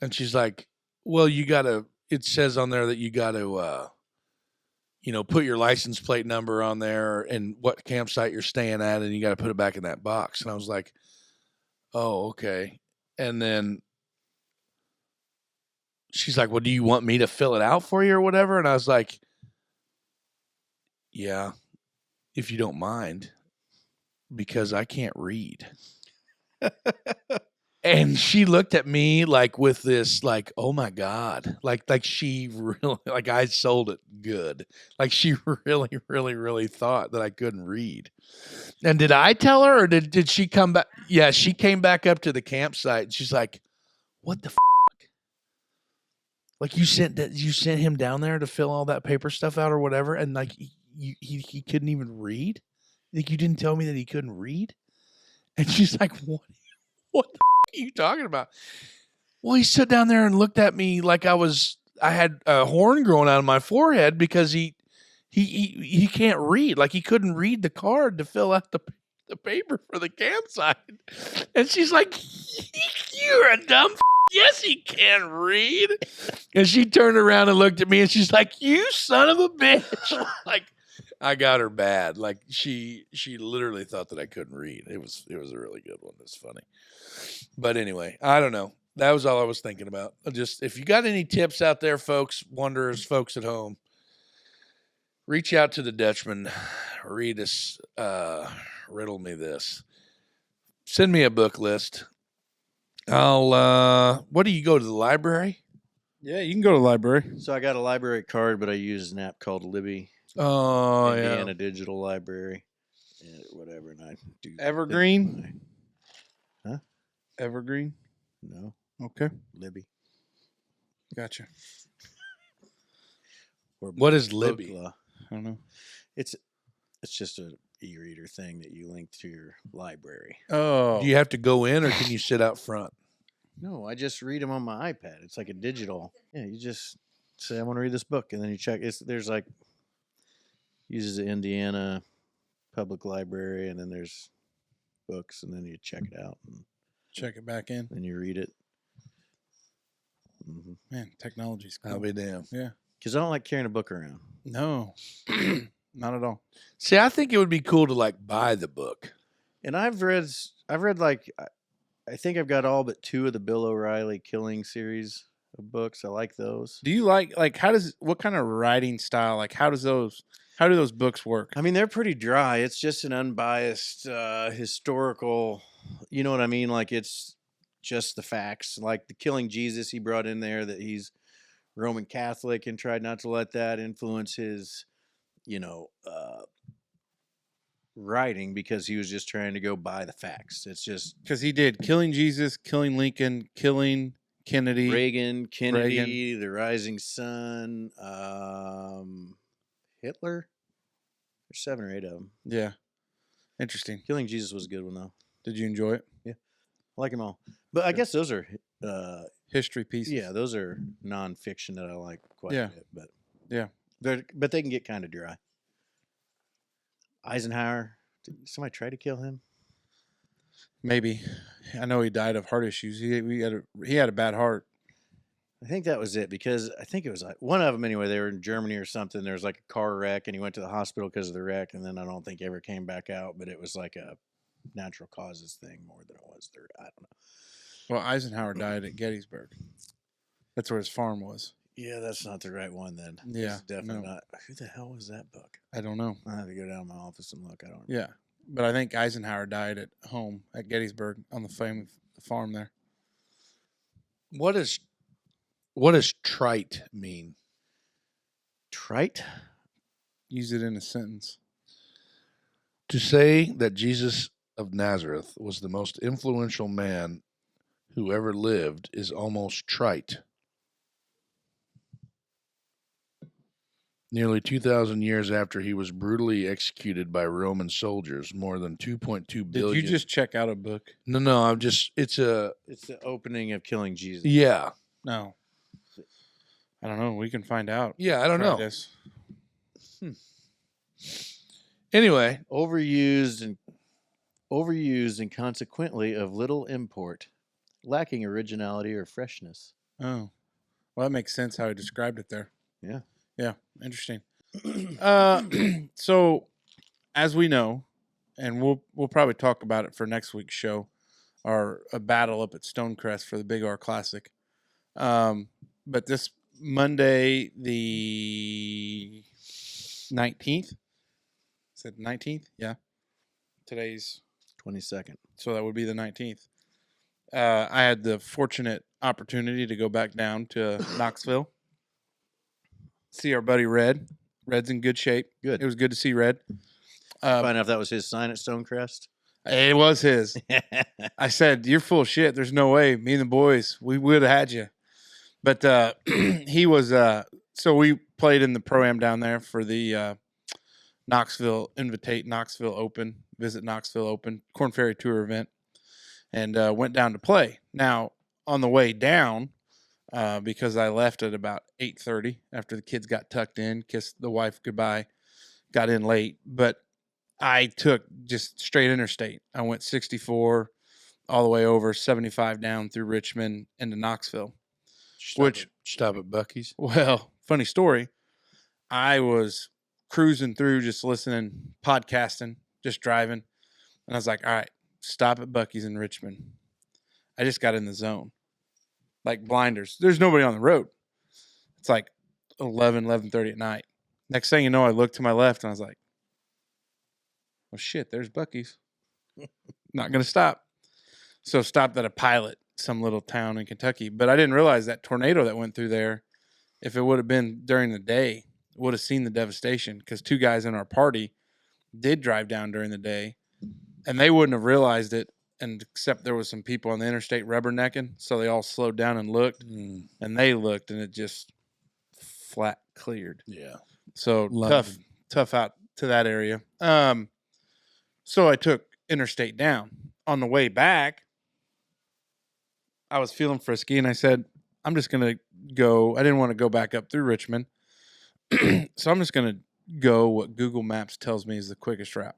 And she's like, well, it says on there that you got to, put your license plate number on there and what campsite you're staying at, and you got to put it back in that box. And I was like, oh, okay. And then she's like, well, do you want me to fill it out for you or whatever? And I was like, yeah, if you don't mind, because I can't read. And she looked at me like with this, like, oh my God, like she really, like I sold it good. Like she really, really, really thought that I couldn't read. And did I tell her, or did she come back? Yeah, she came back up to the campsite and she's like, what the fuck? Like you sent him down there to fill all that paper stuff out or whatever. And like, he couldn't even read. Like you didn't tell me that he couldn't read. And she's like, what the are you talking about? Well, he stood down there and looked at me like I had a horn growing out of my forehead because he can't read. Like he couldn't read the card to fill out the paper for the campsite. And she's like, you're a dumb yes, he can read. And she turned around and looked at me and she's like, you son of a bitch. Like I got her bad. Like she literally thought that I couldn't read. It was a really good one. It's funny. But anyway, I don't know. That was all I was thinking about. Just if you got any tips out there, folks, wanderers, folks at home, reach out to the Dutchman. Read us, riddle me this. Send me a book list. What do you go to the library? Yeah, you can go to the library. So I got a library card, but I use an app called Libby. Oh, Indiana Digital Library. Whatever. And I do Evergreen? Huh? Evergreen? No. Okay. Libby. Gotcha. What is Libby? I don't know. It's just an e-reader thing that you link to your library. Oh. Do you have to go in or can you sit out front? No, I just read them on my iPad. It's like a digital. Yeah, you just say, I want to read this book. And then you check. There's like, uses the Indiana Public Library. And then there's books. And then you check it out. And check it back in. then you read it. Mm-hmm. Man, technology's cool. I'll be damned. Yeah. Because I don't like carrying a book around. No. Not at all. See, I think it would be cool to like buy the book. And I've read like, I think I've got all but 2 of the Bill O'Reilly Killing series of books. I like those. Do you like what kind of writing style, like how do those books work? I mean, they're pretty dry. It's just an unbiased historical, you know what I mean? Like it's just the facts. Like the Killing Jesus, he brought in there that he's Roman Catholic and tried not to let that influence his, writing because he was just trying to go by the facts. It's just Because he did Killing Jesus, Killing Lincoln, Killing Kennedy. Reagan, Kennedy, the Rising Sun, Hitler. There's 7 or 8 of them. Yeah. Interesting. Killing Jesus was a good one though. Did you enjoy it? I like them all. But I guess those are History pieces. yeah, those are nonfiction that I like quite Yeah. a bit. But Yeah. but they can get kind of dry. Eisenhower, did somebody try to kill him? Maybe. I know he died of heart issues. He had a bad heart. I think that was it because I think it was like one of them anyway. They were in Germany or something. There was like a car wreck and he went to the hospital because of the wreck. And then I don't think he ever came back out, but it was like a natural causes thing more than it was there. I don't know. Well, Eisenhower died at Gettysburg. That's where his farm was. Yeah, that's not the right one then. Yeah, It's definitely no. not. Who the hell was that book? I don't know. I have to go down to my office and look. I don't remember. Yeah. But I think Eisenhower died at home at Gettysburg on the farm there. What does trite mean? Trite? Use it in a sentence. To say that Jesus of Nazareth was the most influential man who ever lived is almost trite. Nearly 2,000 years after he was brutally executed by Roman soldiers, more than 2.2 billion. Did you just check out a book? No, It's the opening of Killing Jesus. yeah. No. I don't know. We can find out. Yeah, I don't know. This. Anyway, Overused and consequently of little import, lacking originality or freshness. Oh, well, that makes sense how he described it there. Yeah. Yeah, interesting. So, as we know, and we'll probably talk about it for next week's show, our a battle up at Stonecrest for the Big R Classic. But this Monday, the 19th, is it 19th? Yeah. Today's 22nd. so that would be the 19th. I had the fortunate opportunity to go back down to Knoxville, see our buddy Red. Red's in good shape. Good. It was good to see Red. Find out if that was his sign at Stonecrest. It was his. I said, "You're full of shit. There's no way. Me and the boys, we would have had you." But he was. So we played in the Pro-Am down there for the Knoxville Open, Visit Knoxville Open, Corn Ferry Tour event, and went down to play. Now, on the way down, because I left at about 8:30 after the kids got tucked in, kissed the wife goodbye, got in late, but I took just straight interstate. I went 64 all the way over, 75 down through Richmond into Knoxville. stop at Buc-ee's. Well, funny story. I was cruising through, just listening, podcasting, just driving. And I was like, all right, stop at Buc-ee's in Richmond. I just got in the zone. Like blinders. There's nobody on the road. It's like 11:30 at night. Next thing you know, I looked to my left and I was like, well, shit, there's Buc-ee's. Not going to stop. So stopped at a Pilot, some little town in Kentucky. But I didn't realize that tornado that went through there, if it would have been during the day, would have seen the devastation, because two guys in our party did drive down during the day, and they wouldn't have realized it, and except there was some people on the interstate rubbernecking, so they all slowed down and looked, and they looked, and it just flat cleared. Yeah. So London. tough out to that area. So I took interstate down. On the way back, I was feeling frisky, and I said, I'm just going to go. I didn't want to go back up through Richmond. So I'm just going to go what Google Maps tells me is the quickest route.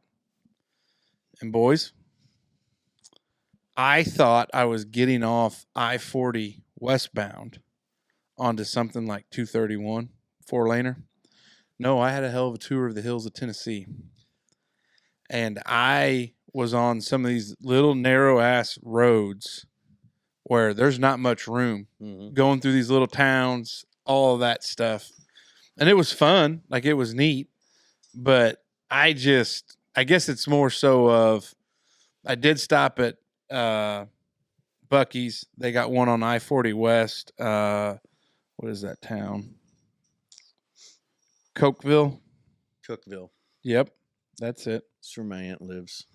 And boys, I thought I was getting off I-40 westbound onto something like 231, 4-laner. No, I had a hell of a tour of the hills of Tennessee. And I was on some of these little narrow-ass roads where there's not much room, going through these little towns, all of that stuff. And it was fun. Like, it was neat. But I guess it's more so of, I did stop at Buc-ee's. They got one on I-40 West. What is that town? Cookville. Yep, that's it. That's where my aunt lives.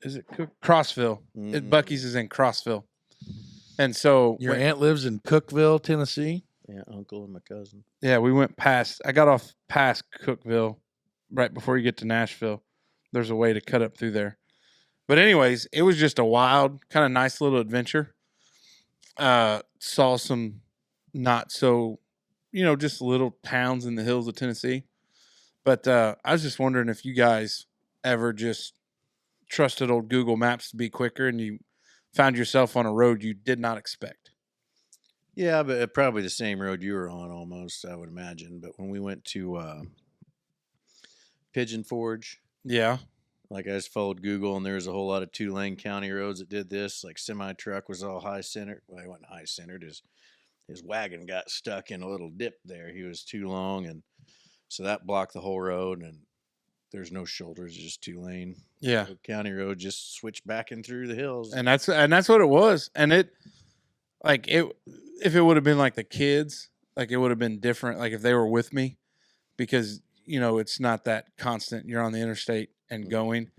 Is it Crossville? Buc-ee's is in Crossville. And so Your aunt lives in Cookville, Tennessee? Yeah, uncle and my cousin. Yeah, we went past. I got off past Cookville right before you get to Nashville. There's a way to cut up through there. But anyways, it was just a wild, kind of nice little adventure. Saw some not so, just little towns in the hills of Tennessee. But I was just wondering if you guys ever just trusted old Google Maps to be quicker and you found yourself on a road you did not expect. Yeah, but probably the same road you were on almost, I would imagine. But when we went to Pigeon Forge, Yeah. like I just followed Google, and there was a whole lot of 2-lane county roads that did this. Like semi-truck was all high-centered. Well, he wasn't high-centered. His wagon got stuck in a little dip there. He was too long, and so that blocked the whole road, and there's no shoulders, just 2-lane. Yeah. So county road just switched back in through the hills. And that's what it was. And if it would have been like the kids, like it would have been different. Like if they were with me, because it's not that constant. You're on the interstate and going,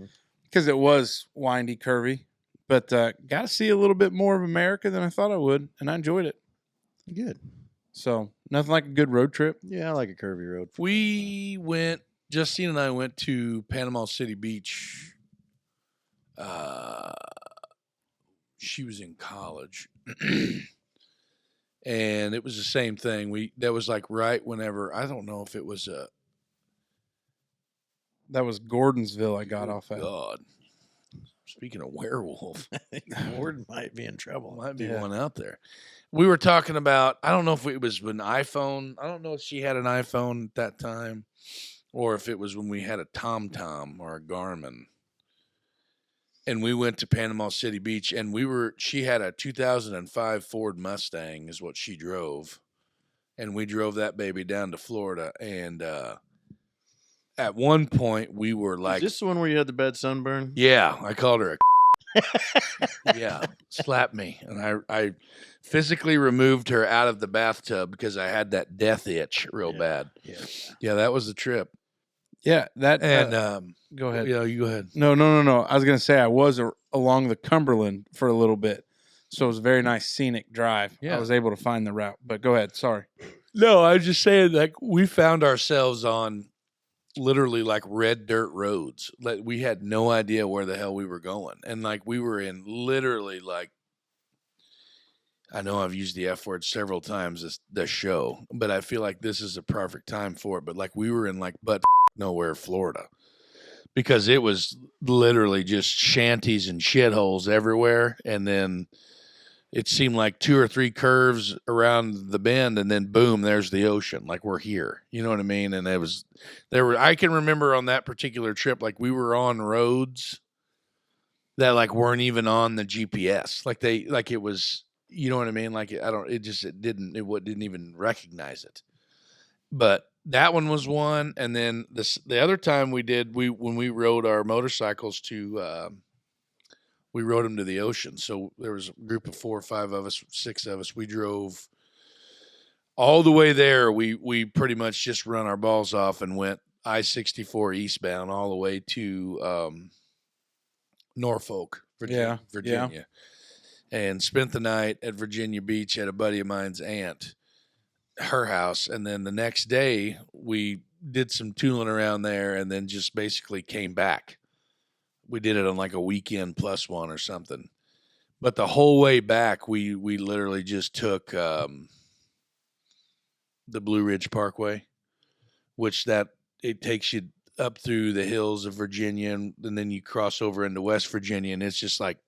because it was windy, curvy. But got to see a little bit more of America than I thought I would, and I enjoyed it. Good. So nothing like a good road trip. Yeah, I like a curvy road. Justine and I went to Panama City Beach. She was in college. And it was the same thing. That was like right whenever, I don't know if it was That was Gordonsville I got off at. God. Speaking of werewolf, Ward might be in trouble. might be Yeah. one out there. We were talking about, I don't know if it was an iPhone. I don't know if she had an iPhone at that time or if it was when we had a TomTom or a Garmin. And we went to Panama City Beach, and she had a 2005 Ford Mustang is what she drove. And we drove that baby down to Florida. And at one point we were like, Is this the one where you had the bad sunburn? yeah, I called her a yeah, slapped me. And I physically removed her out of the bathtub because I had that death itch real bad. Yeah. Yeah, that was the trip. Yeah, that And go ahead. yeah, you go ahead. No. I was gonna say I was along the Cumberland for a little bit, so it was a very nice scenic drive. Yeah. I was able to find the route. But go ahead. Sorry. No, I was just saying, like, we found ourselves on literally like red dirt roads. Like, we had no idea where the hell we were going. And like, we were in literally like, I know I've used the F word several times this show, but I feel like this is a perfect time for it. But like, we were in like nowhere, Florida, because it was literally just shanties and shitholes everywhere. And then it seemed like 2 or 3 curves around the bend, and then boom, there's the ocean. Like, we're here. You know what I mean? And I can remember on that particular trip, like, we were on roads that like weren't even on the GPS. Like it was, you know what I mean? Like, it didn't even recognize it. But that one was one. And then the other time when we rode our motorcycles we rode them to the ocean. So there was a group of 4 or 5 of us, 6 of us. We drove all the way there. We pretty much just run our balls off and went I-64 eastbound all the way to Norfolk, Virginia. And spent the night at Virginia Beach at a buddy of mine's aunt, her house. And then the next day we did some tooling around there and then just basically came back. We did it on like a weekend plus one or something. But the whole way back, we literally just took the Blue Ridge Parkway, which it takes you up through the hills of Virginia, and then you cross over into West Virginia, and it's just like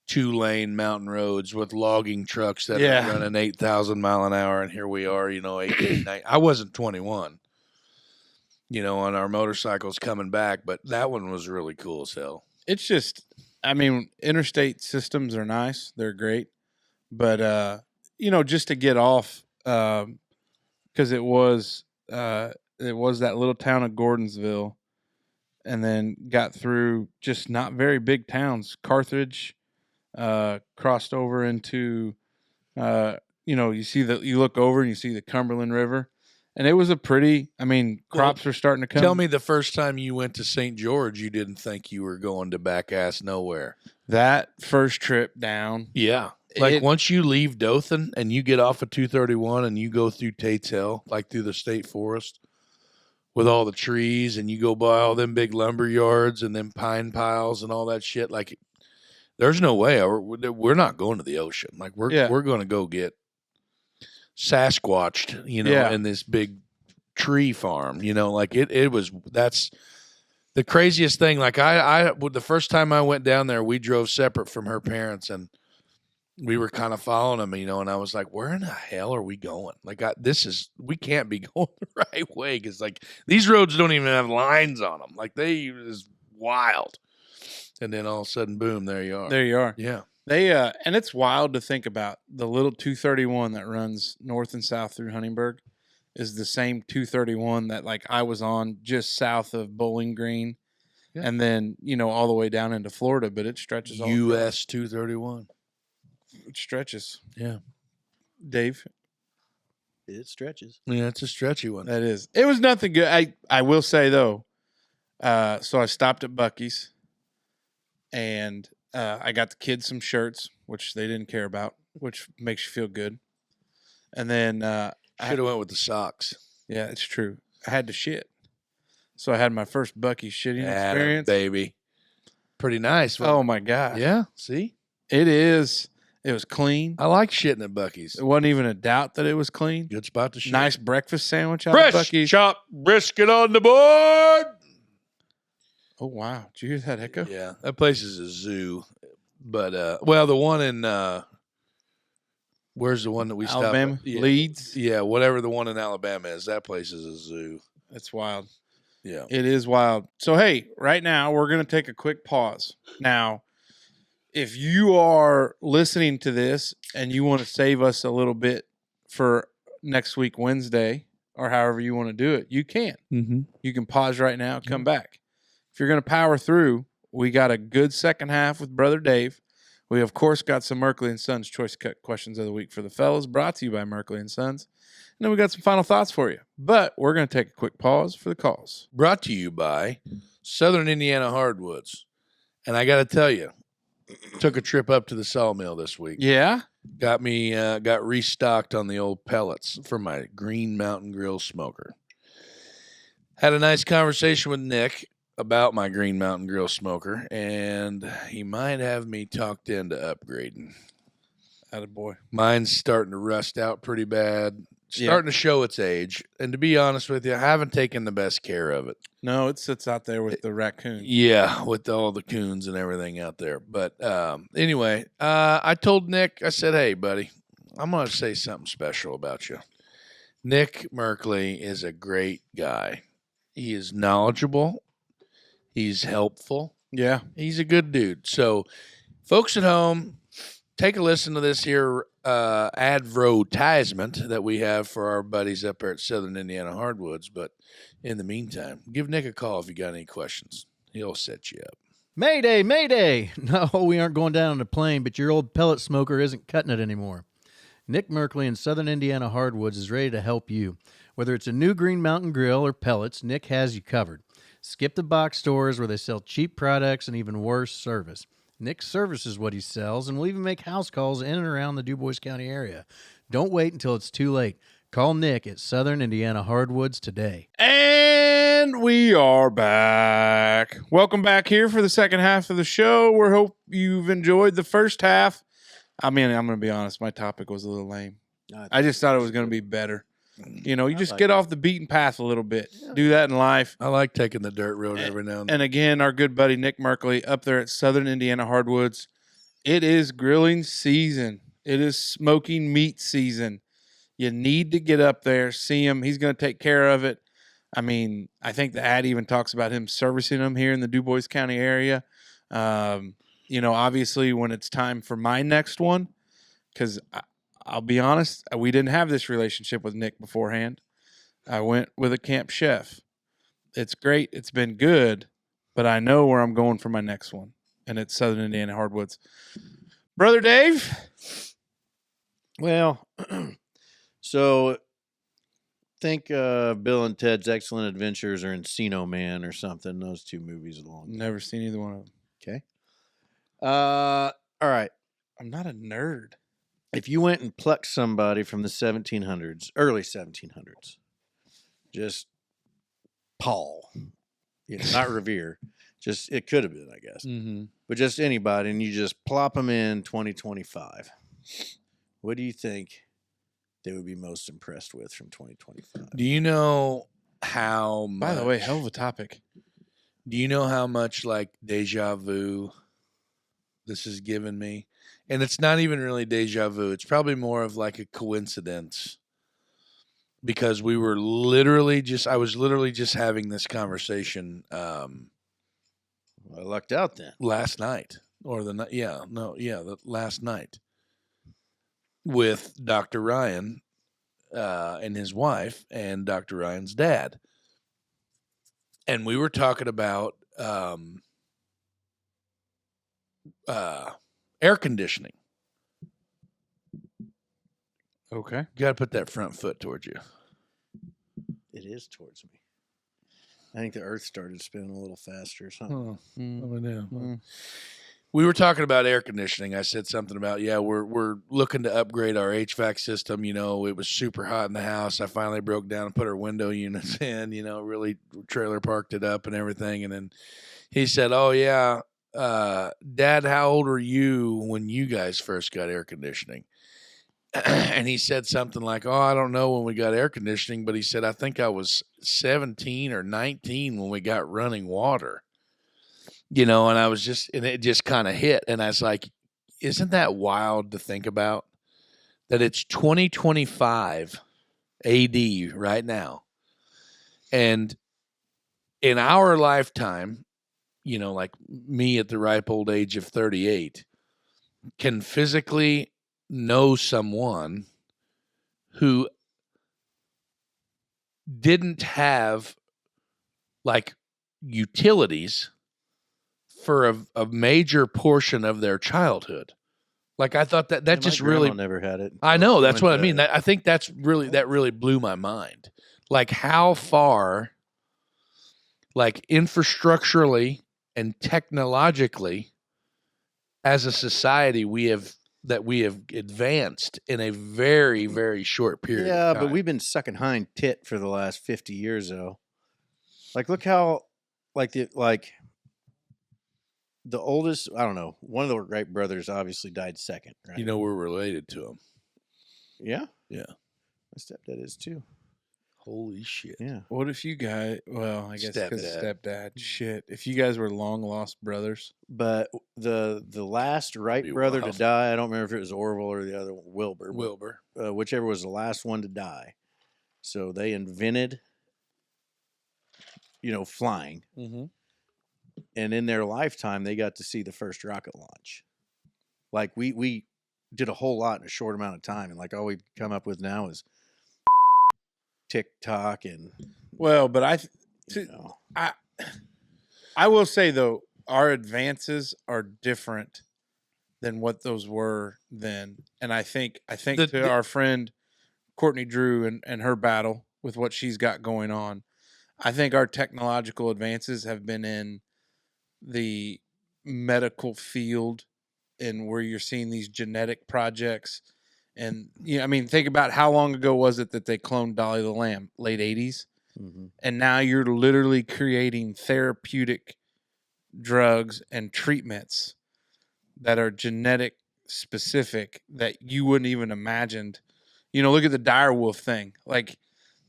2-lane mountain roads with logging trucks that are running 8,000 mile an hour, and here we are, 8, 9. I wasn't 21. On our motorcycles coming back, but that one was really cool as hell. It's just, I mean, interstate systems are nice. They're great. But, just to get off, because it was that little town of Gordonsville, and then got through just not very big towns. Carthage, crossed over into, you look over and you see the Cumberland River. And it was crops were starting to come. Tell me the first time you went to St. George, you didn't think you were going to back-ass nowhere. That first trip down. Yeah. Once you leave Dothan and you get off of 231 and you go through Tate's Hill, like through the state forest with all the trees, and you go by all them big lumber yards and them pine piles and all that shit, like, there's no way. We're not going to the ocean. Like, we're going to go get Sasquatched, in this big tree farm, that's the craziest thing. Like, the first time I went down there, we drove separate from her parents, and we were kind of following them, and I was like, where in the hell are we going? Like, we can't be going the right way. Cause like these roads don't even have lines on them. Like, is wild. And then all of a sudden, boom, there you are. There you are. Yeah. They and it's wild to think about. The little 231 that runs north and south through Huntingburg is the same 231 that like I was on just south of Bowling Green, and then all the way down into Florida. But it stretches all US 231. It stretches. Yeah, Dave. It stretches. Yeah, it's a stretchy one. That is. It was nothing good. I will say though. So I stopped at Buc-ee's, and I got the kids some shirts, which they didn't care about, which makes you feel good. And then should have went with the socks. Yeah, it's true. I had to shit, so I had my first Buc-ee's shitting experience. Baby, pretty nice. Oh my god! Yeah, see, it is. It was clean. I like shitting at Buc-ee's. There wasn't even a doubt that it was clean. Good spot to shit. Nice breakfast sandwich out Fresh of Buc-ee's. chopped brisket on the board. Oh, wow. Did you hear that echo? Yeah, that place is a zoo. But well, the one in where's the one that we Alabama? stopped at? Yeah, Leeds? Yeah, whatever the one in Alabama is, that place is a zoo. That's wild. Yeah. It is wild. So, hey, right now we're going to take a quick pause. Now, if you are listening to this and you want to save us a little bit for next week, Wednesday, or however you want to do it, you can. Mm-hmm. You can pause right now, come back. If you're going to power through, we got a good second half with Brother Dave. We, of course, got some Merkley and Sons Choice Cut questions of the week for the fellas, brought to you by Merkley and Sons. And then we got some final thoughts for you. But we're going to take a quick pause for the calls. Brought to you by Southern Indiana Hardwoods. And I got to tell you, took a trip up to the sawmill this week. Yeah? Got restocked on the old pellets for my Green Mountain Grill smoker. Had a nice conversation with Nick about my Green Mountain Grill smoker, and he might have me talked into upgrading. Attaboy. Mine's starting to rust out pretty bad. Starting to show its age. And to be honest with you, I haven't taken the best care of it. No, it sits out there with the raccoon. Yeah, with all the coons and everything out there. But anyway, I told Nick, I said, hey, buddy, I'm going to say something special about you. Nick Merkley is a great guy. He is knowledgeable. He's helpful. Yeah. He's a good dude. So, folks at home, take a listen to this here advertisement that we have for our buddies up there at Southern Indiana Hardwoods. But in the meantime, give Nick a call if you got any questions. He'll set you up. Mayday, mayday! No, we aren't going down on a plane, but your old pellet smoker isn't cutting it anymore. Nick Merkley and Southern Indiana Hardwoods is ready to help you. Whether it's a new Green Mountain Grill or pellets, Nick has you covered. Skip the box stores where they sell cheap products and even worse service. Nick services what he sells and will even make house calls in and around the DuBois County area. Don't wait until it's too late. Call Nick at Southern Indiana Hardwoods today. And we are back. Welcome back here for the second half of the show. We hope you've enjoyed the first half. I mean, I'm going to be honest. My topic was a little lame. I just thought it was going to be better. You know, you just get off the beaten path a little bit. Do that in life. I like taking the dirt road every now and then. And again, our good buddy Nick Merkley up there at Southern Indiana Hardwoods. It is grilling season. It is smoking meat season. You need to get up there, see him. He's going to take care of it. I mean, I think the ad even talks about him servicing them here in the DuBois County area. You know, obviously when it's time for my next one, because I'll be honest, we didn't have this relationship with Nick beforehand. I went with a camp chef. It's great. It's been good, but I know where I'm going for my next one, and it's Southern Indiana Hardwoods. Brother Dave? Well, so think Bill and Ted's Excellent Adventures or Encino Man or something. Those two movies along. Never seen either one of them. Okay. All right. I'm not a nerd. If you went and plucked somebody from the 1700s, early 1700s, just Paul, you know, not Revere, just it could have been, I guess, but just anybody, and you just plop them in 2025. What do you think they would be most impressed with from 2025? Do you know how much? By the way, hell of a topic. Do you know how much like deja vu this has given me? And it's not even really deja vu. It's probably more of like a coincidence because I was literally just having this conversation I lucked out then. last night or last night with Dr. Ryan and his wife and Dr. Ryan's dad. And we were talking about air conditioning. Okay. You got to put that front foot towards you. It is towards me. I think the earth started spinning a little faster or something. We were talking about air conditioning. I said something about, we're looking to upgrade our HVAC system. You know, it was super hot in the house. I finally broke down and put our window units in, you know, really trailer parked it up and everything. And then he said, oh, yeah, Dad, how old were you when you guys first got air conditioning? And he said something like, oh, I don't know when we got air conditioning, but he said, I think I was 17 or 19 when we got running water. and I was just, and it just kind of hit. And I was like, isn't that wild to think about that it's 2025 AD right now? And in our lifetime, like me at the ripe old age of 38, can physically know someone who didn't have like utilities for a major portion of their childhood. Like I thought that Yeah, just my grandma really, never had it. I know, She that's went what I to- mean. I think that really blew my mind. Like how far, like infrastructurally and technologically, as a society, we have advanced in a very, very short period. Yeah, of time. but we've been sucking hind tit for the last 50 years, though. Like, look how, the oldest, I don't know, one of the Wright brothers obviously died second, right? we're related to them. Yeah? Yeah. My stepdad is too. Holy shit. Yeah. What if you guys? Well, I guess because Stepdad. stepdad. Shit. If you guys were long lost brothers, But the last Wright be brother wild. to die, I don't remember if it was Orville or the other one, Wilbur. Wilbur. But, whichever was the last one to die. So they invented, flying. Mm-hmm. And in their lifetime, they got to see the first rocket launch. Like we did a whole lot in a short amount of time, and like all we come up with now is TikTok and well, but you know. I will say though, our advances are different than what those were then, and I think to our friend Courtney Drew and her battle with what she's got going on, I think our technological advances have been in the medical field and where you're seeing these genetic projects. And, think about how long ago was it that they cloned Dolly the Lamb? Late 80s. Mm-hmm. And now you're literally creating therapeutic drugs and treatments that are genetic specific that you wouldn't even imagined. Look at the direwolf thing. Like,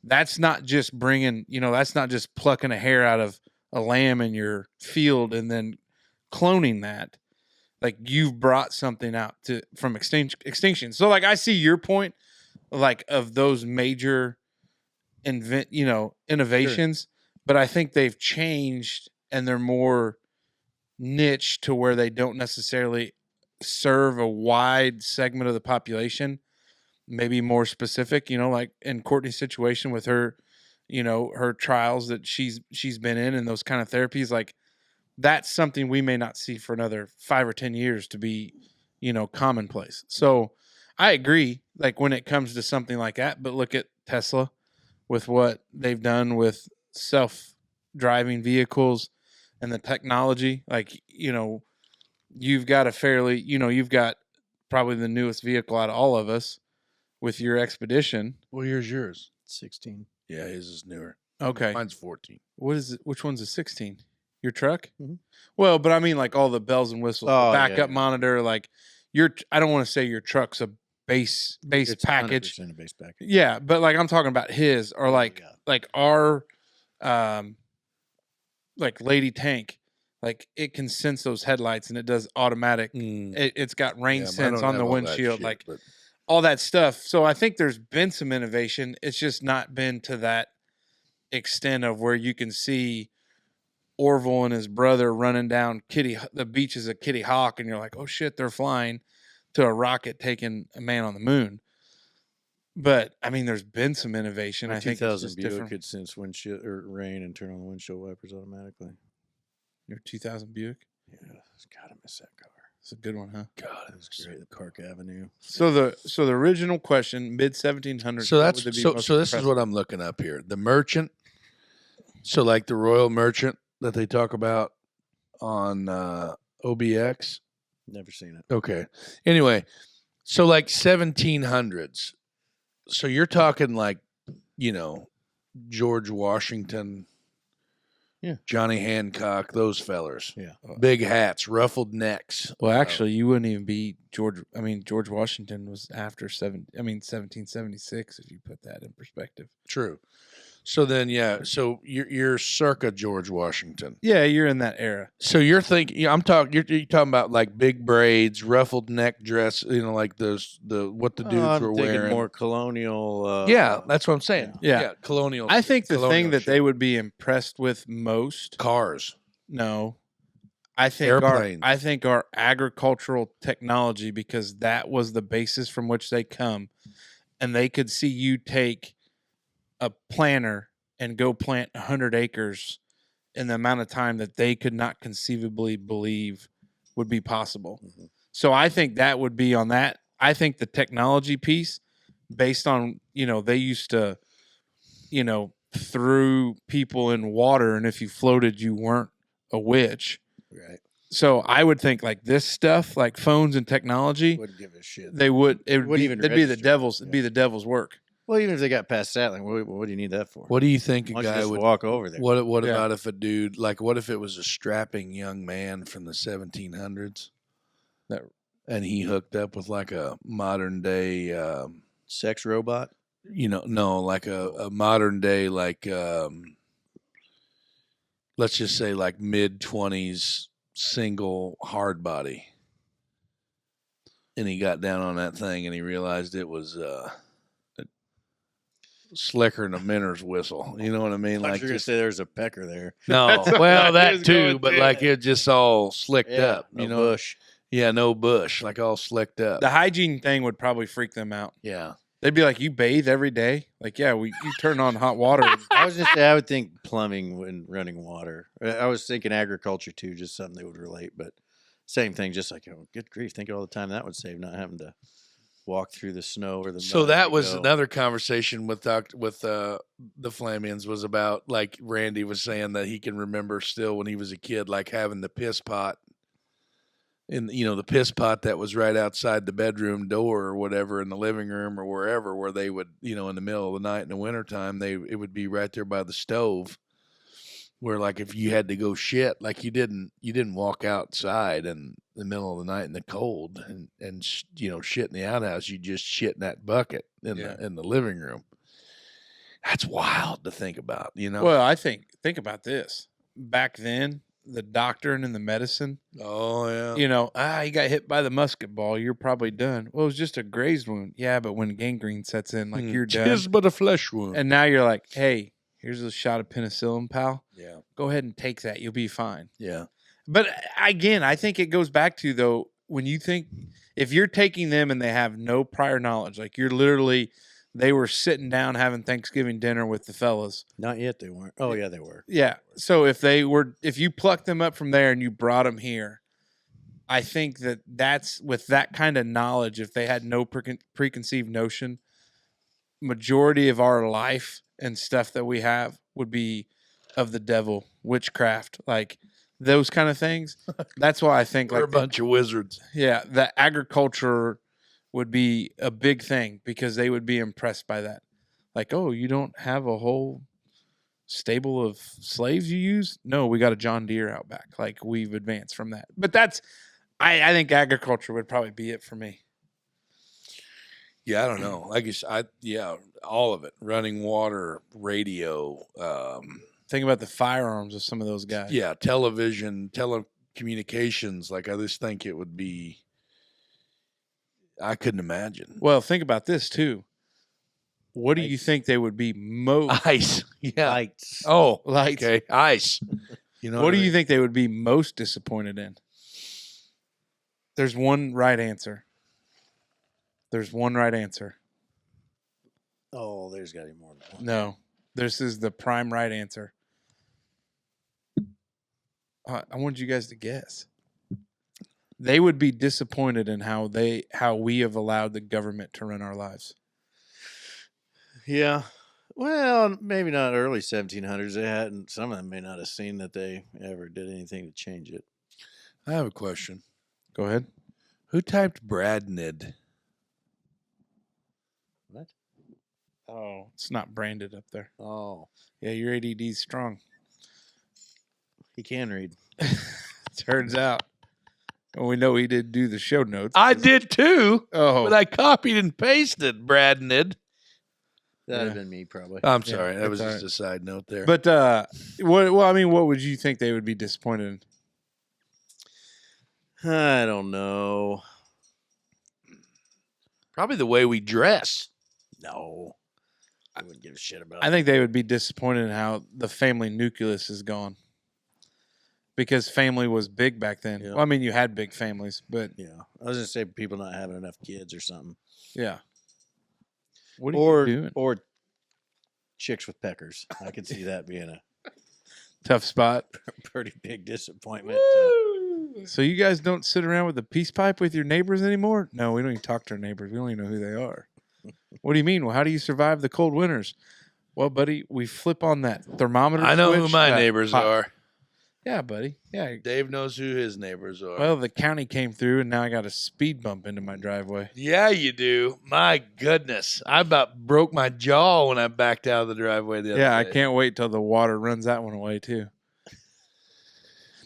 that's not just that's not just plucking a hair out of a lamb in your field and then cloning that. Like, you've brought something out from extinction. So like, I see your point, like, of those major innovations, but I think they've changed and they're more niche to where they don't necessarily serve a wide segment of the population. Maybe more specific, like in Courtney's situation with her, her trials that she's been in and those kind of therapies, like that's something we may not see for another 5 or 10 years to be, commonplace. So I agree, like when it comes to something like that, but look at Tesla with what they've done with self-driving vehicles and the technology. Like, you've got you've got probably the newest vehicle out of all of us with your Expedition. What year's yours? 16. Yeah, his is newer. Okay. Mine's 14. What is it? Which one's a 16? Your truck? Mhm. Well, but I mean, like all the bells and whistles, Oh, the backup yeah. I don't want to say your truck's a base It's package. 100% a base package. Yeah, but like I'm talking about his or like our like Lady Tank. Like it can sense those headlights and it does automatic. It's got rain sense on the windshield, like all that stuff. So I think there's been some innovation. It's just not been to that extent of where you can see Orville and his brother running down the beaches of Kitty Hawk, and you're like, oh shit, they're flying, to a rocket taking a man on the moon. But I mean, there's been some innovation. I think it's 2000 just Buick different. could sense windshield or rain and turn on the windshield wipers automatically. Your 2000 Buick? Yeah, gotta miss that car. It's a good one, huh? God, it was great. The Park Avenue. So the original question, mid 1700s. So that's so this is what I'm looking up here. The Merchant. So like the Royal Merchant that they talk about on OBX. Never seen it. Okay. Anyway, so like 1700s. So you're talking like, George Washington, Yeah. Johnny Hancock, those fellers. Yeah. Big hats, ruffled necks. Well, actually, you wouldn't even be George. I mean, George Washington was after 1776. If you put that in perspective. True. So then, yeah. So you're circa George Washington. Yeah, you're in that era. So you're thinking, you're talking about like big braids, ruffled neck dress, like what the dudes I'm were thinking wearing. more colonial. Yeah, that's what I'm saying. Yeah. Colonial. I think the colonial thing that shit. they would be impressed with most. Cars. No, I think Airplanes. I think our agricultural technology, because that was the basis from which they come, and they could see you take a planter and go plant 100 acres in the amount of time that they could not conceivably believe would be possible. Mm-hmm. So I think that would be on that. I think the technology piece, based on, they used to, threw people in water, and if you floated, you weren't a witch. Right. So I would think like this stuff, like phones and technology, Wouldn't give a shit. they would. It would Wouldn't be. even It'd be the register. devil's. It'd be the devil's work. Well, even if they got past that, like, what do you need that for? What do you think a Why don't you guy just would walk over there? What Yeah. about if a dude, like, what if it was a strapping young man from the 1700s and he hooked up with like a modern day, Sex robot? no, like a modern day, like, let's just say like mid-20s single hard body. And he got down on that thing and he realized it was slicker than a minnower's whistle. You know what I mean? Like Like, you're gonna just, say there's a pecker there. no, That's what well, I that was too, going but to. like it just all slicked Yeah, up. no You know, bush. yeah, no bush, like all slicked up. The hygiene thing would probably freak them out. Yeah, They'd be like, "You bathe every day?" Like, yeah, you turn on hot water. I was just say I would think plumbing and running water. I was thinking agriculture too, just something they would relate. But same thing, just like, oh, good grief, think of all the time that would save, not having to walk through the snow or the. so mud that to was go. another conversation with the Flamians was about, like Randy was saying, that he can remember still when he was a kid, like having the piss pot. And the piss pot that was right outside the bedroom door or whatever in the living room or wherever, where they would, in the middle of the night in the wintertime, it would be right there by the stove, where like if you had to go shit, like you didn't walk outside in the middle of the night in the cold and shit in the outhouse. You just shit in that bucket in the living room. That's wild to think about, Well, I think about this. Back then, the doctrine and the medicine. Oh yeah. You got hit by the musket ball, you're probably done. Well, it was just a grazed wound. Yeah, but when gangrene sets in, like you're done. Tis but a flesh wound. And now you're like, hey, here's a shot of penicillin, pal. Yeah. Go ahead and take that. You'll be fine. Yeah. But again, I think it goes back to, though, when you think, if you're taking them and they have no prior knowledge, like they were sitting down having Thanksgiving dinner with the fellas. Not yet. They weren't. Oh yeah, they were. Yeah. So if you plucked them up from there and you brought them here, I think that's with that kind of knowledge, if they had no preconceived notion, majority of our life and stuff that we have would be of the devil, witchcraft, like those kind of things. That's why I think We're a bunch of wizards. Yeah, the agriculture would be a big thing because they would be impressed by that. Like, oh, you don't have a whole stable of slaves you use? No, we got a John Deere out back. Like, we've advanced from that. But I think agriculture would probably be it for me. Yeah, I don't know. Like all of it. Running water, radio. Think about the firearms of some of those guys. Yeah, television, telecommunications. Like, I just think it would be. I couldn't imagine. Well, think about this too. What do you think they would be most Ice? Yeah. Lights. Oh, lights? okay. Ice. What do you think they would be most disappointed in? There's one right answer. Oh, there's got to be more than one. No, this is the prime right answer. I want you guys to guess. They would be disappointed in how we have allowed the government to run our lives. Yeah. Well, maybe not early 1700s. They hadn't. Some of them may not have seen that they ever did anything to change it. I have a question. Go ahead. Who typed Bradnid? What? Oh, it's not branded up there. Oh, Yeah, your ADD's strong. he can read. Turns out. And we know he did do the show notes. I did too, Oh, but I copied and pasted Bradnid. That'd have been me probably. I'm sorry. That was that's just a side note there. But what would you think they would be disappointed in? I don't know. Probably the way we dress. No. I wouldn't give a shit about I think they would be disappointed in how the family nucleus is gone. Because family was big back then. Yeah. Well, I mean, you had big families, but Yeah. I was going to say people not having enough kids or something. yeah. What are you doing? Or chicks with peckers. I could see that being a Tough spot. pretty big disappointment. So you guys don't sit around with a peace pipe with your neighbors anymore? No, we don't even talk to our neighbors. We don't even know who they are. What do you mean? Well, how do you survive the cold winters? Well, buddy, we flip on that thermometer. I know who switch, my that neighbors pop. are. Yeah, buddy. Yeah. Dave knows who his neighbors are. Well, the county came through, and now I got a speed bump into my driveway. yeah, you do. My goodness. I about broke my jaw when I backed out of the driveway the other Yeah, I day. can't wait till the water runs that one away, too.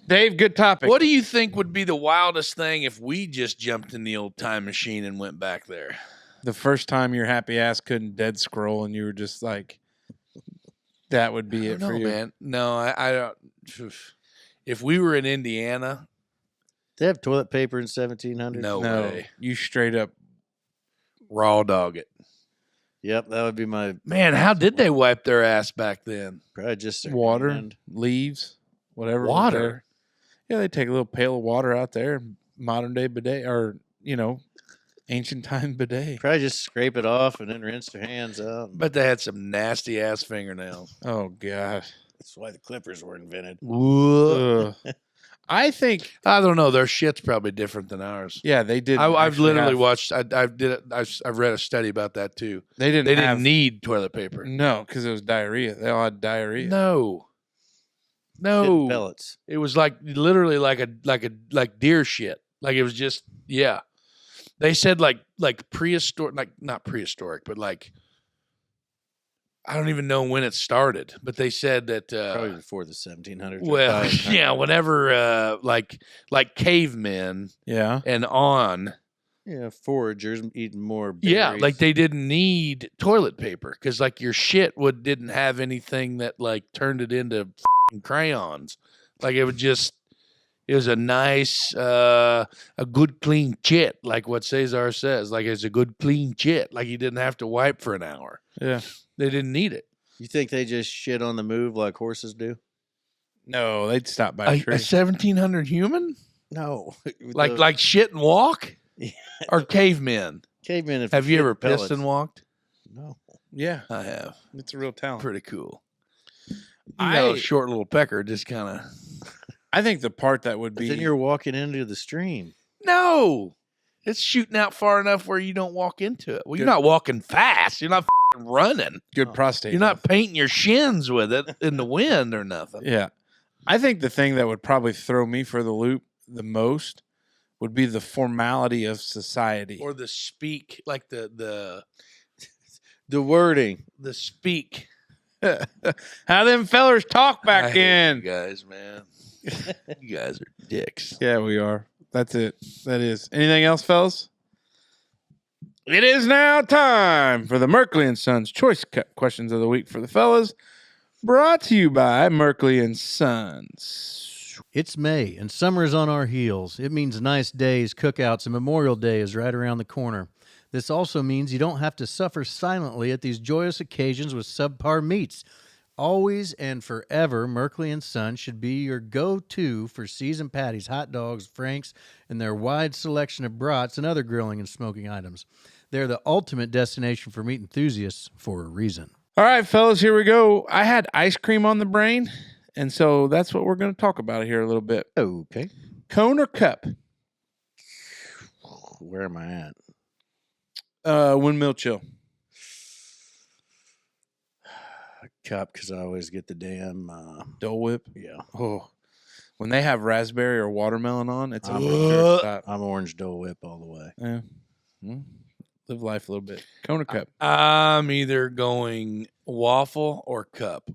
Dave, good topic. What do you think would be the wildest thing if we just jumped in the old time machine and went back there? The first time your happy ass couldn't dead scroll, and you were just like, that would be it for you. Man. No, I don't. If we were in Indiana, They have toilet paper in 1700. no No, way. you straight up. Raw dog it. Yep, that would be my Man, how did they wipe their ass back then? probably just their Water, hand. leaves, whatever. was Water? there. Yeah, they take a little pail of water out there, modern day bidet, or ancient time bidet. Probably just scrape it off and then rinse their hands out. But they had some nasty ass fingernails. Oh god. That's why the clippers were invented. Ugh. I think. I don't know. Their shit's probably different than ours. Yeah, they did. I've literally watched. I've read a study about that too. They didn't. They didn't have, need toilet paper. No, because it was diarrhea. They all had diarrhea. No, Shit pellets. it was like literally like deer shit. Like it was just They said like prehistoric, like not prehistoric, but like I don't even know when it started. But they said that Probably before the 1700s. well, yeah, whenever like cavemen Yeah. and on. Yeah, foragers eating more Yeah, berries. like they didn't need toilet paper because like your shit didn't have anything that like turned it into f***ing crayons. Like it was a nice, a good clean chit, like what Cesar says. Like it's a good clean chit. Like you didn't have to wipe for an hour. Yeah. They didn't need it. You think they just shit on the move like horses do? No, they'd stop by a A tree. 1700 human No. like shit and walk, Yeah. or cavemen. Cavemen. Have you shit ever pellets. pissed and walked? No. Yeah, I have. it's a real talent. Pretty cool. A short little pecker just kind of. I think the part that would But be then you're walking into the stream. No, it's shooting out far enough where you don't walk into it. Well, you're Good. not walking fast. You're not f***ing running. good prostate. You're not painting your shins with it in the wind or nothing. Yeah. I think the thing that would probably throw me for the loop the most would be the formality of society. Or the speak, like the wording. speak. How them fellers talk I back hate then. you guys, man. You guys are dicks. Yeah, we are. That's it. That is. Anything else, fellas? It is now time for the Merkley and Sons Choice Questions of the Week for the fellas. Brought to you by Merkley and Sons. It's May, and summer is on our heels. It means nice days, cookouts, and Memorial Day is right around the corner. This also means you don't have to suffer silently at these joyous occasions with subpar meats. Always and forever, Merkley and Son should be your go-to for seasoned patties, hot dogs, franks, and their wide selection of brats and other grilling and smoking items. They're the ultimate destination for meat enthusiasts for a reason. All right, fellas, here we go. I had ice cream on the brain, and so that's what we're going to talk about here a little bit. Okay. Cone or cup? Where am I at? Windmill chill. Cup, because I always get the damn. Dole Whip. Yeah. Oh, when they have raspberry or watermelon on, it's a I'm- sure stop. I'm orange Dole Whip all the way. Yeah. Well, live life a little bit. Cone or cup? I'm either going waffle or cup.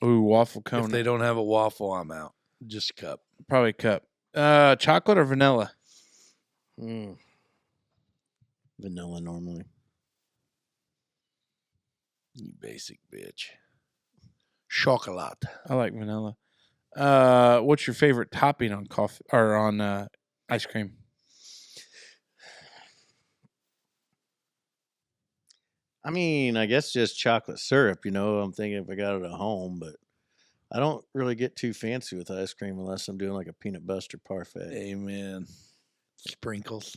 Ooh, waffle cone. If they don't have a waffle, I'm out. Just cup. Probably cup. Chocolate or vanilla? Vanilla normally. You basic bitch. Chocolate. I like vanilla. What's your favorite topping on coffee or on ice cream? I mean, I guess just chocolate syrup. I'm thinking if I got it at home, but I don't really get too fancy with ice cream unless I'm doing like a peanut butter parfait. Amen. Sprinkles.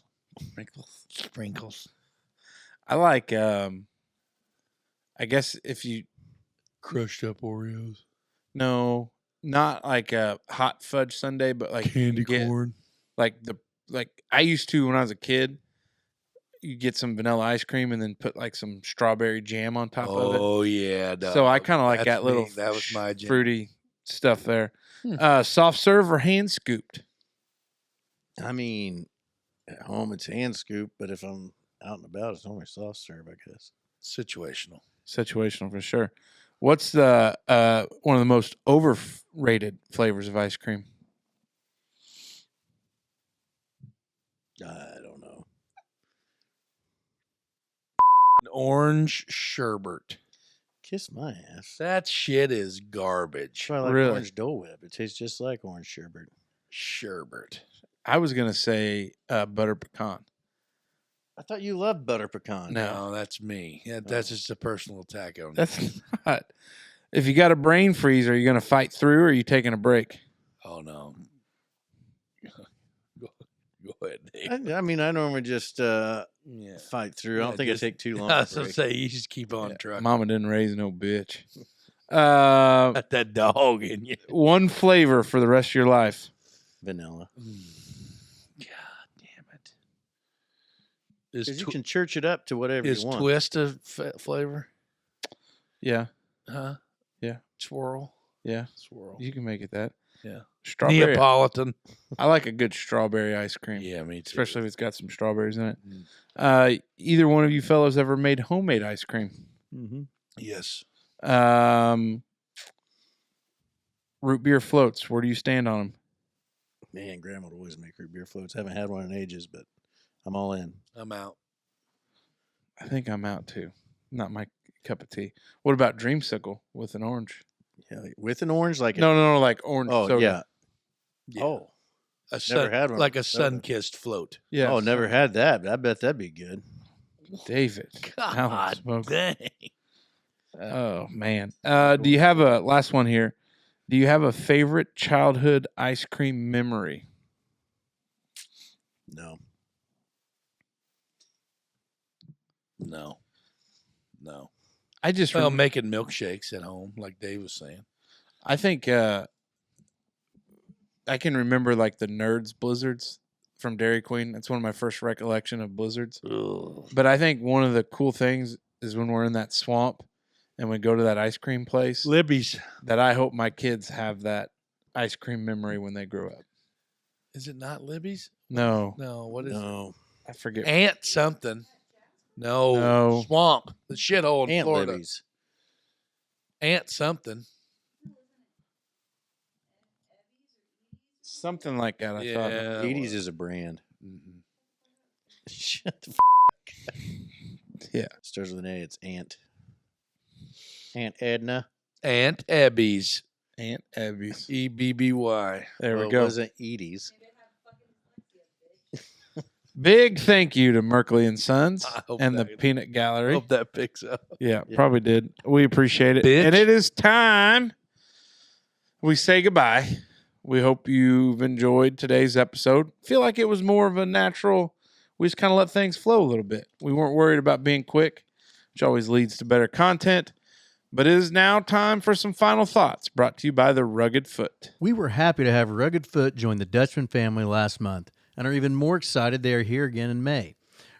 Sprinkles. I like. I guess if you Crushed up Oreos. no, not like a hot fudge sundae, but like Candy you get, corn. like I used to when I was a kid. You get some vanilla ice cream and then put like some strawberry jam on top of it. Oh, yeah. Dog. So I kind of like That's that little me. That was my jam. fruity stuff there. Soft serve or hand scooped? I mean, at home it's hand scoop, but if I'm out and about, it's only soft serve, I guess. Situational. Situational for sure. What's the one of the most overrated flavors of ice cream? I don't know. An orange sherbet. Kiss my ass. That shit is garbage. I like Really? orange Dole Whip. It tastes just like orange sherbet. Sherbet. I was gonna say butter pecan. I thought you loved butter pecan. No, that's me. That's just a personal attack on me. That's not. If you got a brain freeze, are you gonna fight through, or are you taking a break? Oh, no. Go ahead, Dave. I mean, I normally just Yeah. fight through. I don't Yeah, think just- it take too long. I to was going to break. say, you just keep on trucking. Mama didn't raise no bitch. Got that dog in you. One flavor for the rest of your life. Vanilla. God damn it. Because you can church it up to whatever is you want. twist a flavor? Yeah, Huh? Yeah. Swirl? yeah, Swirl. you can make it that. Yeah. Strawberry. Neapolitan. I like a good strawberry ice cream. Yeah, me too. Especially if it's got some strawberries in it. Mm. Either one of you fellows ever made homemade ice cream? Mm-hmm. Yes. Root beer floats. Where do you stand on them? Man, Grandma would always make root beer floats. Haven't had one in ages, but I'm all in. I'm out. I think I'm out too. Not my cup of tea. What about dreamsicle with an orange? Yeah, like with an orange, like No, like orange Oh soda. yeah. Yeah. Oh, A never had one like with a soda. sun-kissed float. Yeah. Oh, never had that. But I bet that'd be good. David. Now God it's smoking. dang. Oh man. Do you have a last one here? Do you have a favorite childhood ice cream memory? No. No. I just Well, making milkshakes at home, like Dave was saying. I think I can remember like the Nerds Blizzards from Dairy Queen. That's one of my first recollection of Blizzards. Ugh. But I think one of the cool things is when we're in that swamp and we go to that ice cream place. Libby's. That I hope my kids have that ice cream memory when they grow up. Is it not Libby's? No, No. What is it? No. I forget. Ant something. No. No. Swamp. The shithole in Aunt Florida. Libby's. Ant something. Something like that. I thought. Yeah. Edie's is a brand. Mhm. Shut the Yeah. Starts with an A. It's Aunt. Aunt Edna. Aunt Ebby's. Aunt Ebby's. EBBY. There Well, we it go. wasn't Edie's. Big thank you to Merkley and Sons I hope and the that- Peanut Gallery. Hope that picks up. Yeah, Yeah. probably did. We appreciate it. Bitch. And it is time we say goodbye. We hope you've enjoyed today's episode. Feel like it was more of a natural, we just kind of let things flow a little bit. We weren't worried about being quick, which always leads to better content. But it is now time for some final thoughts brought to you by the Rugged Foot. We were happy to have Rugged Foot join the Dutchman family last month and are even more excited they are here again in May.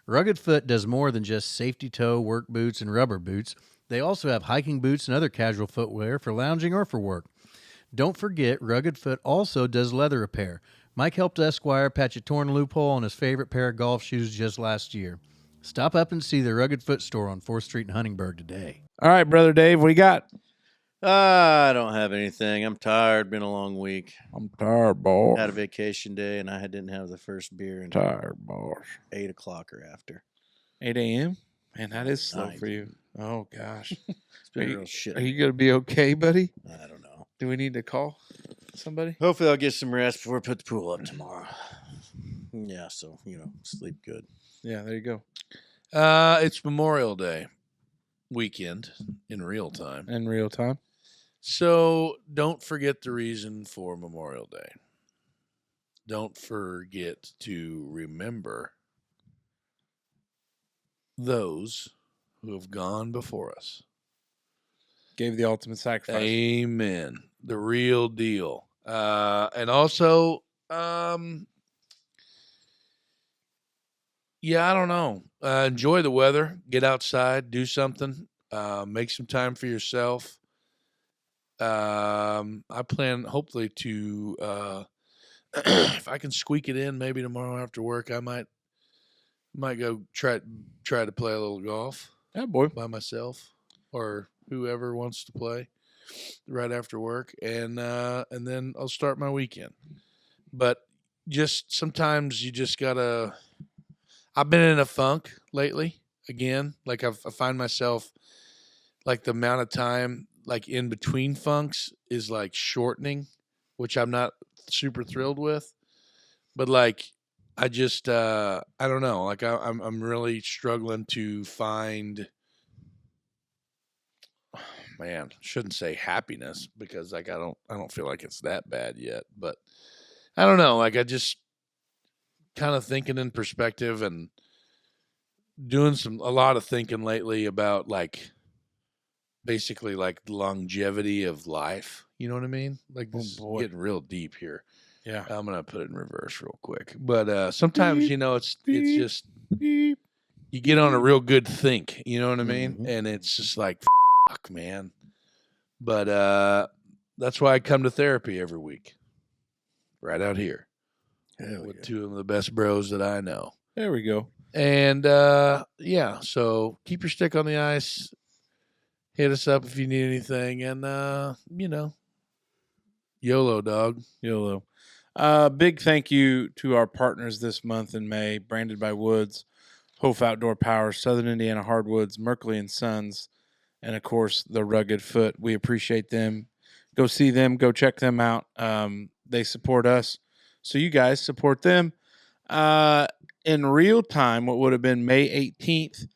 Rugged Foot does more than just safety toe, work boots, and rubber boots. They also have hiking boots and other casual footwear for lounging or for work. Don't forget, Rugged Foot also does leather repair. Mike helped Esquire patch a torn loophole on his favorite pair of golf shoes just last year. Stop up and see the Rugged Foot store on 4th Street in Huntingburg today. All right, Brother Dave, what do you got? I don't have anything. I'm tired. Been a long week. I'm tired, boss. Had a vacation day, and I didn't have the first beer until Tired, boss. 8 o'clock or after. 8 a.m.? Man, that is slow 9. for you. Oh gosh. It's been real shit. Are you gonna be okay, buddy? I don't know. Do we need to call somebody? Hopefully I'll get some rest before I put the pool up tomorrow. Yeah, so, sleep good. Yeah, there you go. It's Memorial Day weekend in real time. In real time. So don't forget the reason for Memorial Day. Don't forget to remember those who have gone before us. Gave the ultimate sacrifice. Amen. The real deal. And also, yeah, I don't know. Enjoy the weather. Get outside. Do something. Make some time for yourself. I plan hopefully to, if I can squeak it in, maybe tomorrow after work, I might go try to play a little golf. Yeah, boy. By myself or whoever wants to play right after work, and then I'll start my weekend. But just sometimes you just gotta. I've been in a funk lately again. Like I find myself like the amount of time like in between funks is like shortening, which I'm not super thrilled with. But like I just I don't know. Like I'm really struggling to find. Man, shouldn't say happiness because like I don't feel like it's that bad yet. But I don't know. Like I just kind of thinking in perspective and doing a lot of thinking lately about like basically like the longevity of life. You know what I mean? Like this is getting real deep here. Yeah. I'm gonna put it in reverse real quick. But sometimes it's just you get on a real good think. You know what I mean? Mm-hmm. And it's just like fuck, man. But that's why I come to therapy every week, right out here with two of the best bros that I know. There we go. And yeah, so keep your stick on the ice. Hit us up if you need anything, and YOLO, dog. YOLO. Big thank you to our partners this month in May, Branded by Woods, Hopf Outdoor Power, Southern Indiana Hardwoods, Merkley and Sons, and of course the Rugged Foot. We appreciate them. Go see them. Go check them out. They support us, so you guys support them. In real time, what would have been May 18th,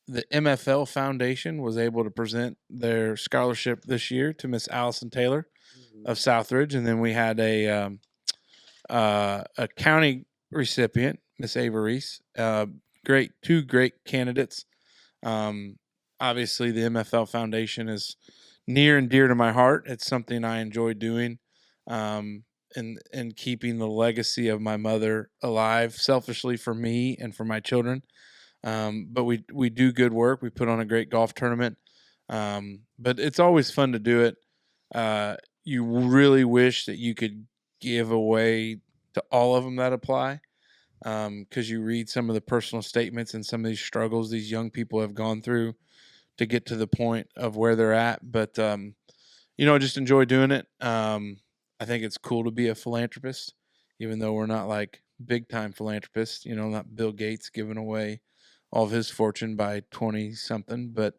the MFL Foundation was able to present their scholarship this year to Miss Allison Taylor of Southridge, and then we had a county recipient, Miss Ava Reese. Two great candidates. Obviously, the MFL Foundation is near and dear to my heart. It's something I enjoy doing, and keeping the legacy of my mother alive, selfishly for me and for my children. But we do good work. We put on a great golf tournament. But it's always fun to do it. You really wish that you could give away to all of them that apply. Because you read some of the personal statements and some of these struggles these young people have gone through to get to the point of where they're at. But, just enjoy doing it. I think it's cool to be a philanthropist, even though we're not like big time philanthropists, not Bill Gates giving away all of his fortune by 20 something, but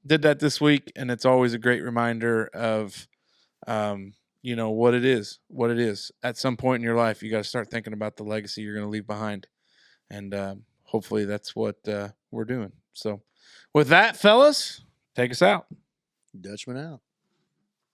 did that this week. And it's always a great reminder of, what it is. At some point in your life, you got to start thinking about the legacy you're going to leave behind. And hopefully that's what we're doing. So with that, fellas, take us out. Dutchman out.